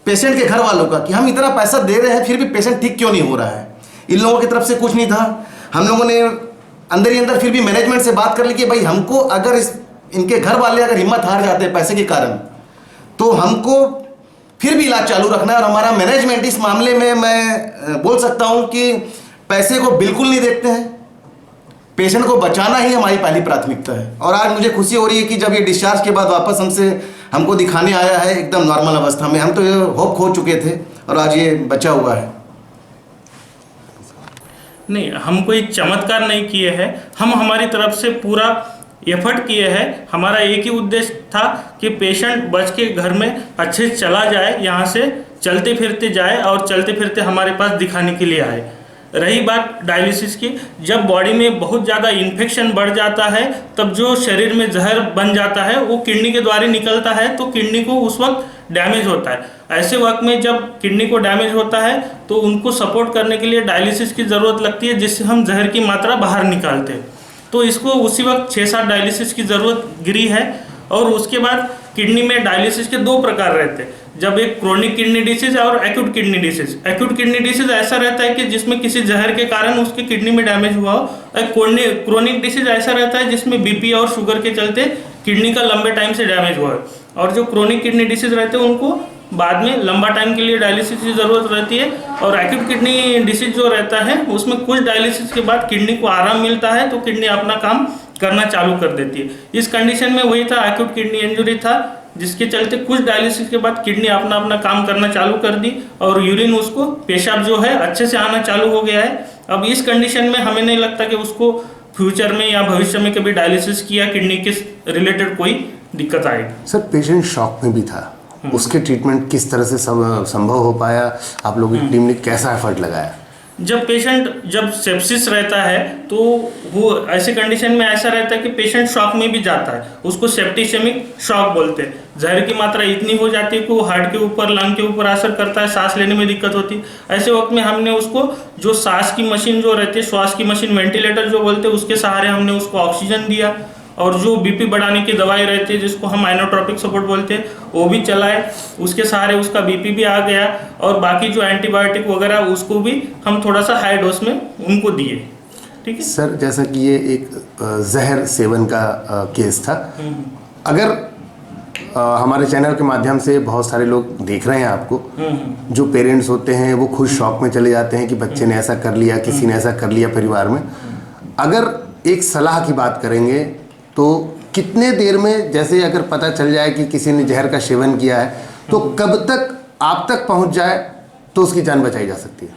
पेशेंट के घर वालों का कि हम इतना पैसा दे रहे हैं फिर भी पेशेंट ठीक क्यों नहीं हो रहा है। इन लोगों की तरफ से कुछ नहीं था। हम लोगों ने अंदर ही अंदर फिर भी मैनेजमेंट से बात कर ली कि भाई हमको अगर इनके घर वाले अगर हिम्मत हार जाते हैं पैसे के कारण, तो हमको फिर भी इलाज चालू रखना है। और हमारा मैनेजमेंट इस मामले में मैं बोल सकता हूं कि पैसे को बिल्कुल नहीं देखते हैं। पेशेंट को बचाना ही हमारी पहली प्राथमिकता है। और आज मुझे खुशी हो रही है कि जब ये डिस्चार्ज के बाद वापस हमको दिखाने आया है एकदम नॉर्मल अवस्था में। हम तो ये होप खो चुके थे और आज ये बचा हुआ है। नहीं, हम कोई चमत्कार नहीं किए हैं। हम हमारी तरफ से पूरा एफर्ट किए हैं। हमारा एक ही उद्देश्य था कि पेशेंट बच के घर में अच्छे से चला जाए, यहाँ से चलते फिरते जाए और चलते फिरते हमारे पास दिखाने के लिए आए। रही बात डायलिसिस की, जब बॉडी में बहुत ज़्यादा इन्फेक्शन बढ़ जाता है तब जो शरीर में जहर बन जाता है वो किडनी के द्वारा निकलता है, तो किडनी को उस वक्त डैमेज होता है। ऐसे वक्त में जब किडनी को डैमेज होता है तो उनको सपोर्ट करने के लिए डायलिसिस की ज़रूरत लगती है, जिससे हम जहर की मात्रा बाहर निकालते हैं। तो इसको उसी वक्त 6-7 डायलिसिस की ज़रूरत गिरी है। और उसके बाद किडनी में डायलिसिस के 2 प्रकार रहते हैं, जब एक क्रोनिक किडनी डिसीज और acute kidney disease. Acute kidney disease ऐसा रहता है कि जिसमें किसी जहर के कारण उसकी किडनी में डैमेज हुआ हो। क्रोनिक डिसीज ऐसा रहता है जिसमें बीपी और शुगर के चलते किडनी का लंबे टाइम से डैमेज हुआ है। और जो क्रोनिक किडनी डिसीज रहते हैं उनको बाद में लंबा टाइम के लिए डायलिसिस की ज़रूरत रहती है। और एक्यूट किडनी डिसीज जो रहता है उसमें कुछ डायलिसिस के बाद किडनी को आराम मिलता है, तो किडनी अपना काम करना चालू कर देती है। इस कंडीशन में वही था, एक्यूट किडनी इंजरी था, जिसके चलते कुछ डायलिसिस के बाद किडनी अपना काम करना चालू कर दी और यूरिन उसको पेशाब जो है अच्छे से आना चालू हो गया है। अब इस कंडीशन में हमें नहीं लगता कि उसको फ्यूचर में या भविष्य में कभी डायलिसिस किया किडनी के रिलेटेड कोई दिक्कत आएगी। सर, पेशेंट शॉक में भी था, उसके ट्रीटमेंट किस तरह से संभव हो पाया? आप लोगों की टीम ने कैसा एफर्ट लगाया? जब सेप्सिस रहता है तो वो ऐसे कंडीशन में ऐसा रहता है कि पेशेंट शॉक में भी जाता है, उसको सेप्टिसेमिक शॉक बोलते हैं। जहर की मात्रा इतनी हो जाती है कि वो हार्ट के ऊपर, लंग के ऊपर असर करता है, सांस लेने में दिक्कत होती है। ऐसे वक्त में हमने उसको जो सांस की मशीन जो रहती है, श्वास की मशीन, वेंटिलेटर जो बोलते हैं, उसके सहारे हमने उसको ऑक्सीजन दिया। और जो बीपी बढ़ाने की दवाई रहती है जिसको हम आइनोट्रोपिक सपोर्ट बोलते हैं वो भी चलाए, उसके सहारे उसका बीपी भी आ गया। और बाकी जो एंटीबायोटिक वगैरह उसको भी हम थोड़ा सा हाई डोज में उनको दिए। ठीक है सर, जैसा कि ये एक जहर सेवन का केस था, अगर हमारे चैनल के माध्यम से बहुत सारे लोग देख रहे हैं आपको, जो पेरेंट्स होते हैं वो खुद शॉक में चले जाते हैं कि बच्चे ने ऐसा कर लिया, किसी ने ऐसा कर लिया परिवार में, अगर एक सलाह की बात करेंगे तो कितने देर में, जैसे अगर पता चल जाए कि किसी ने जहर का सेवन किया है, तो कब तक आप तक पहुंच जाए तो उसकी जान बचाई जा सकती है?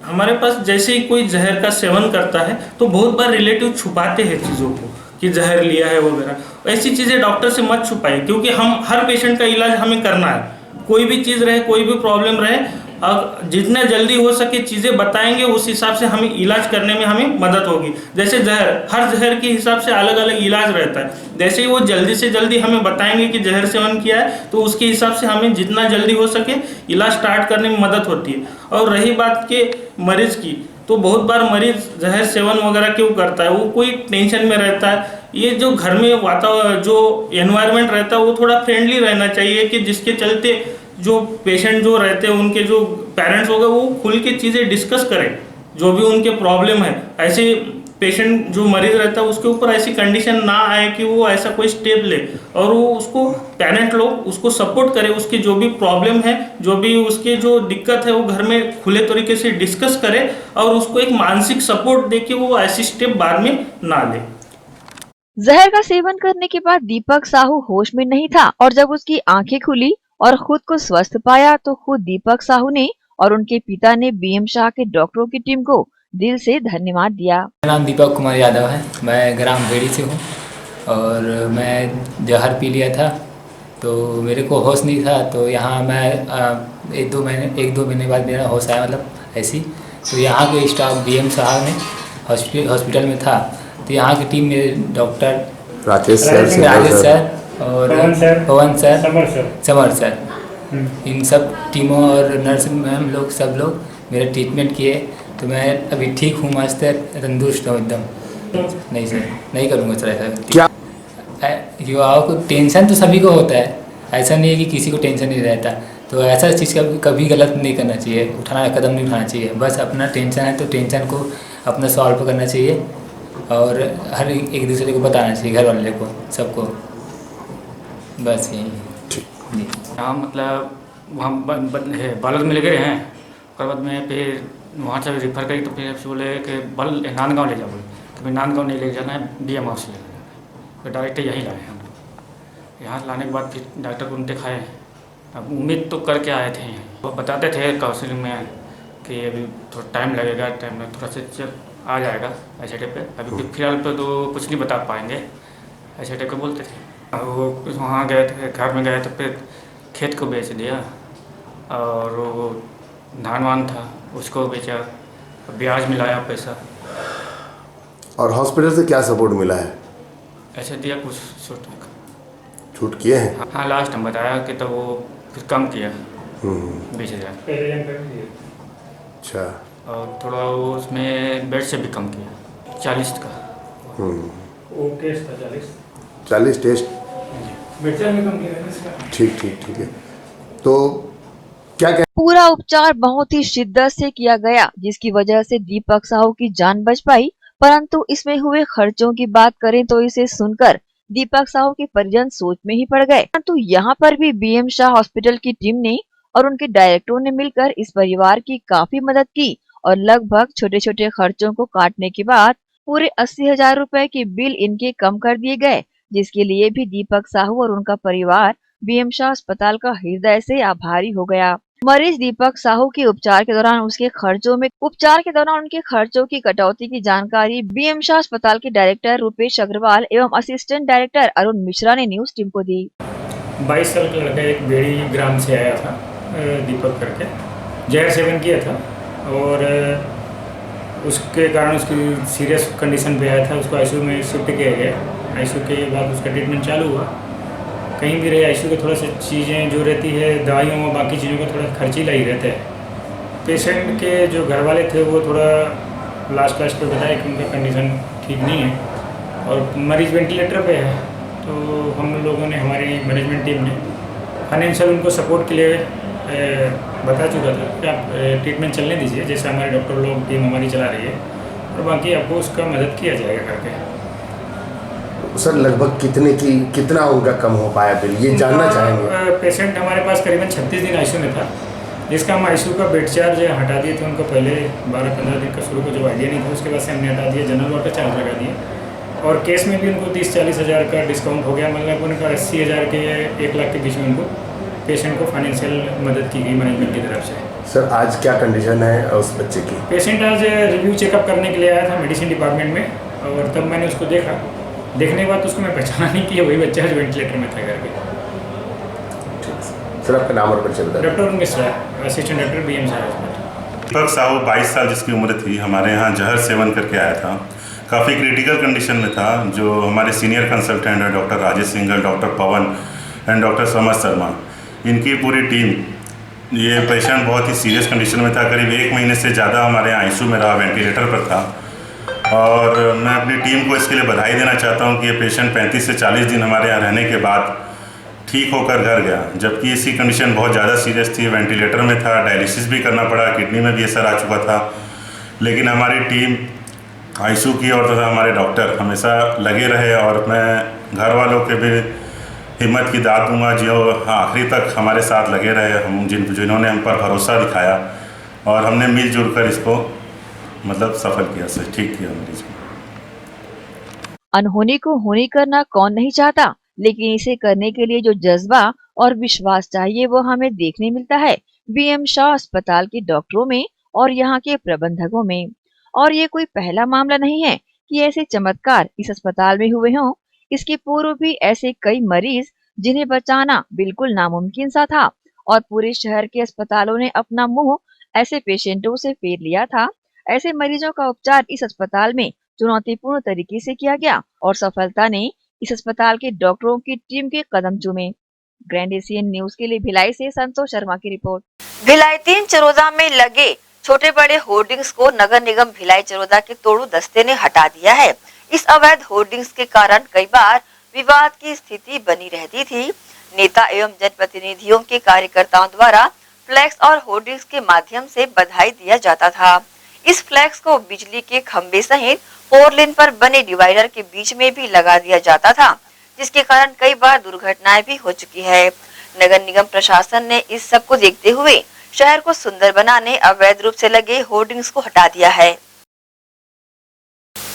हमारे पास जैसे ही कोई जहर का सेवन करता है तो बहुत बार रिलेटिव छुपाते हैं चीज़ों को कि जहर लिया है वगैरह। ऐसी चीज़ें डॉक्टर से मत छुपाइए, क्योंकि हम हर पेशेंट का इलाज हमें करना है। कोई भी चीज़ रहे, कोई भी प्रॉब्लम रहे, जितना जल्दी हो सके चीज़ें बताएंगे, उस हिसाब से हमें इलाज करने में हमें मदद होगी। जैसे जहर, हर जहर के हिसाब से अलग अलग इलाज रहता है। जैसे ही वो जल्दी से जल्दी हमें बताएंगे कि जहर सेवन किया है, तो उसके हिसाब से हमें जितना जल्दी हो सके इलाज स्टार्ट करने में मदद होती है। और रही बात के मरीज की, तो बहुत बार मरीज जहर सेवन वगैरह क्यों करता है, वो कोई टेंशन में रहता है। ये जो घर में वातावरण, जो एनवायरनमेंट रहता है वो थोड़ा फ्रेंडली रहना चाहिए, कि जिसके चलते जो पेशेंट जो रहते हैं उनके जो पेरेंट्स हो गए वो खुल के चीज़ें डिस्कस करें, जो भी उनके प्रॉब्लम है। ऐसे पेशेंट जो मरीज रहता है उसके ऊपर ऐसी कंडीशन ना आए कि वो ऐसा कोई स्टेप ले, और वो उसको पेरेंट लोग उसको सपोर्ट करें, उसकी जो भी प्रॉब्लम है, जो भी उसकी जो दिक्कत है वो घर में खुले तरीके से डिस्कस करे और उसको एक मानसिक सपोर्ट दे के वो ऐसी स्टेप बाद में ना ले। जहर का सेवन करने के बाद दीपक साहू होश में नहीं था, और जब उसकी आंखें खुली और खुद को स्वस्थ पाया तो खुद दीपक साहू ने और उनके पिता ने बीएम शाह के डॉक्टरों की टीम को दिल से धन्यवाद दिया। मेरा नाम दीपक कुमार यादव है, मैं ग्राम भेड़ी से हूँ और मैं जहर पी लिया था तो मेरे को होश नहीं था। तो यहाँ मैं एक दो महीने बाद मेरा होश आया, मतलब ऐसी। तो यहाँ के स्टाफ बीएम साहब ने हॉस्पिटल में था, तो यहाँ की टीम में डॉक्टर राजेश सर और पवन सर, समर सर, इन सब टीमों और नर्स मैम लोग, सब लोग मेरा ट्रीटमेंट किए। तो मैं अभी ठीक हूँ, मस्त तंदुरुस्त हूँ एकदम। नहीं सर, नहीं करूँगा सर ऐसा। क्या युवाओं को टेंशन तो सभी को होता है, ऐसा नहीं है कि किसी को टेंशन नहीं रहता। तो ऐसा चीज़ कभी गलत नहीं करना चाहिए, कदम नहीं उठाना चाहिए। बस अपना टेंशन है तो टेंशन को अपना सॉल्व करना चाहिए और हर एक दूसरे को बताना चाहिए, घर वाले को, सबको। बस यही जी। हाँ, मतलब वहाँ बालर में ले गए हैं, उसके बाद में फिर वहाँ से रिफ़र करी, तो फिर बोले कि नांदगांव ले जाओ, तो फिर नांदगांव नहीं ले जाना है, बीएम हाउस ले जाना। फिर डायरेक्ट यहीं लाए हम लोग। यहाँ लाने के बाद फिर डॉक्टर को दिखाए। अब उम्मीद तो करके आए थे, वो बताते थे काउंसलिंग में कि अभी थोड़ा टाइम लगेगा, टाइम में थोड़ा सा आ जाएगा ऐसे टाइप पे। अभी फिलहाल पे तो कुछ नहीं बता पाएंगे, ऐसे टाइप के बोलते थे। वो वहाँ गए थे, घर में गए थे, फिर खेत को बेच दिया और वो धान वान था उसको बेचा, ब्याज मिलाया पैसा। और हॉस्पिटल से क्या सपोर्ट मिला है? ऐसे दिया कुछ छूट छूट किए हैं? हाँ, लास्ट हम बताया कि तो वो फिर कम किया 20,000। अच्छा। और थोड़ा वो उसमें बेड से भी कम किया 40 का। वो टेस्ट था 40 टेस्ट। बेड से भी कम किया। ठीक ठीक ठीक है। तो क्या पूरा उपचार बहुत ही शिद्दत से किया गया, जिसकी वजह से दीपक साहू की जान बच पाई। परंतु इसमें हुए खर्चों की बात करें तो इसे सुनकर दीपक साहू के परिजन सोच में ही पड़ गए। परंतु यहाँ पर भी बीएम शाह हॉस्पिटल की टीम ने और उनके डायरेक्टरों ने मिलकर इस परिवार की काफी मदद की और लगभग छोटे छोटे खर्चों को काटने के बाद पूरे 80,000 रुपए के बिल इनके कम कर दिए गए, जिसके लिए भी दीपक साहू और उनका परिवार बीएम शाह अस्पताल का हृदय से आभारी हो गया। मरीज दीपक साहू के उपचार के दौरान उनके खर्चों की कटौती की जानकारी बीएम शाह अस्पताल के डायरेक्टर रुपेश अग्रवाल एवं असिस्टेंट डायरेक्टर अरुण मिश्रा ने न्यूज टीम को दी। 22 साल का लड़का एक बेड़ी ग्राम से आया था, दीपक करके, जहर सेवन किया था और उसके कारण उसकी सीरियस कंडीशन पे आया था। उसको आईसीयू में शिफ्ट किया गया। आईसीयू के बाद उसका ट्रीटमेंट चालू हुआ। कहीं भी रहे आईसीयू के थोड़ा सा चीज़ें जो रहती है दवाइयों और बाकी चीज़ों का थोड़ा खर्चीला ही रहता है। पेशेंट के जो घर वाले थे वो थोड़ा लास्ट पे बताया कि उनका कंडीशन ठीक नहीं है और मरीज वेंटिलेटर पे है। तो हम लोगों ने, हमारी मैनेजमेंट टीम ने फाइनेंशियल उनको सपोर्ट के लिए बता चुका था कि आप ट्रीटमेंट चलने दीजिए, जैसे हमारे डॉक्टर लोग टीम हमारी चला रही है और बाकी आपको उसका मदद किया जाएगा करके। सर लगभग कितना उनका कम हो पाया बिल, ये जानना चाहेंगे। पेशेंट हमारे पास करीबन 36 दिन आईसीयू में था, जिसका हम आईसीयू का बेड चार्ज हटा दिए थे। उनको पहले 12-15 दिन का शुरू का जो आइडिया नहीं था उसके बाद से हमने हटा दिया, जनरल वार्ड का चार्ज लगा दिया और केस में भी उनको 30-40 हज़ार का डिस्काउंट हो गया। मतलब उनका 80,000 के 1 लाख के बीच में उनको पेशेंट को फाइनेंशियल मदद की गई मैनेजमेंट की तरफ से। सर आज क्या कंडीशन है उस बच्चे की? पेशेंट आज रिव्यू चेकअप करने के लिए आया था मेडिसिन डिपार्टमेंट में और तब मैंने उसको देखा। देखने के बाद उसको मैं पहचाना नहीं किया, वही बच्चा जो वेंटिलेटर में था करके। सर आपका नाम और परिचय बताएं। Doctor Mishra, assistant director BM Shah hospital. Deepak Sahu 22 साल जिसकी उम्र थी, हमारे यहाँ जहर सेवन करके आया था। काफ़ी क्रिटिकल कंडीशन में था। जो हमारे सीनियर कंसल्टेंट हैं doctor Rajesh Singhal, doctor Pawan and doctor summer Sharma, इनकी पूरी टीम, ये पेशेंट बहुत ही सीरियस कंडीशन में था। करीब 1 महीने से ज़्यादा हमारे यहाँ आईसीयू में रहा, वेंटिलेटर पर था। और मैं अपनी टीम को इसके लिए बधाई देना चाहता हूँ कि ये पेशेंट 35 से 40 दिन हमारे यहाँ रहने के बाद ठीक होकर घर गया, जबकि इसकी कंडीशन बहुत ज़्यादा सीरियस थी। वेंटिलेटर में था, डायलिसिस भी करना पड़ा, किडनी में भी असर आ चुका था। लेकिन हमारी टीम आईसीयू की और तथा हमारे डॉक्टर हमेशा लगे रहे और मैं घर वालों के भी हिम्मत की दाद दूंगा जो आखिरी तक हमारे साथ लगे रहे, हम जिन्होंने हम पर भरोसा दिखाया और हमने मिलजुल कर इसको सफल किया, सर ठीक किया मरीज को। अनहोनी को होनी करना कौन नहीं चाहता, लेकिन इसे करने के लिए जो जज्बा और विश्वास चाहिए वो हमें देखने मिलता है बीएम शाह अस्पताल के डॉक्टरों में और यहाँ के प्रबंधकों में। और ये कोई पहला मामला नहीं है कि ऐसे चमत्कार इस अस्पताल में हुए हों। इसके पूर्व भी ऐसे कई मरीज जिन्हें बचाना बिल्कुल नामुमकिन सा था और पूरे शहर के अस्पतालों ने अपना मुंह ऐसे पेशेंटों से फेर लिया था। ऐसे मरीजों का उपचार इस अस्पताल में चुनौतीपूर्ण तरीके से किया गया और सफलता ने इस अस्पताल के डॉक्टरों की टीम के कदम चूमे। ग्रैंड एशियन न्यूज के लिए भिलाई से संतोष शर्मा की रिपोर्ट। भिलाई 3 चरोदा में लगे छोटे बड़े होर्डिंग्स को नगर निगम भिलाई चरोदा के तोड़ू दस्ते ने हटा दिया है। इस अवैध होर्डिंग्स के कारण कई बार विवाद की स्थिति बनी रहती थी। नेता एवं जनप्रतिनिधियों के कार्यकर्ताओं द्वारा फ्लैक्स और होर्डिंग्स के माध्यम से बधाई दिया जाता था। इस फ्लैक्स को बिजली के खंभे सहित 4 लेन पर बने डिवाइडर के बीच में भी लगा दिया जाता था, जिसके कारण कई बार दुर्घटनाएं भी हो चुकी है। नगर निगम प्रशासन ने इस सब को देखते हुए शहर को सुंदर बनाने अवैध रूप से लगे होर्डिंग्स को हटा दिया है।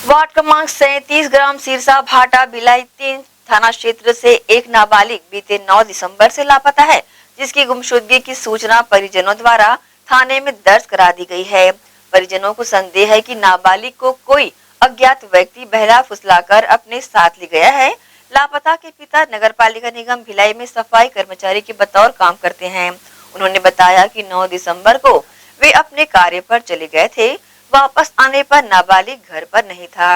वार्ड क्रमांक 37 ग्राम सिरसा भाटा भिलाई 3 थाना क्षेत्र से एक नाबालिग बीते 9 दिसंबर से लापता है, जिसकी गुमशुदगी की सूचना परिजनों द्वारा थाने में दर्ज करा दी गई है। परिजनों को संदेह है कि नाबालिग को कोई अज्ञात व्यक्ति बहला फुसलाकर अपने साथ ले गया है, लापता के पिता नगरपालिका निगम भिलाई में सफाई कर्मचारी के बतौर काम करते हैं। उन्होंने बताया कि 9 दिसंबर को वे अपने कार्य पर चले गए थे। वापस आने पर नाबालिग घर पर नहीं था।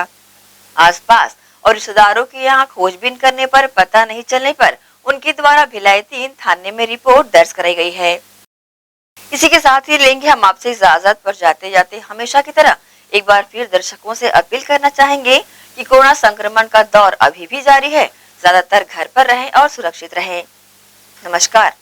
आसपास और रिश्तेदारों के यहाँ खोजबीन करने पर पता नहीं चलने पर उनके द्वारा भिलाई 3 थाने में रिपोर्ट दर्ज कराई गई है। इसी के साथ ही लेंगे हम आपसे इजाजत, पर जाते जाते हमेशा की तरह एक बार फिर दर्शकों से अपील करना चाहेंगे कि कोरोना संक्रमण का दौर अभी भी जारी है। ज्यादातर घर पर रहें और सुरक्षित रहें। नमस्कार।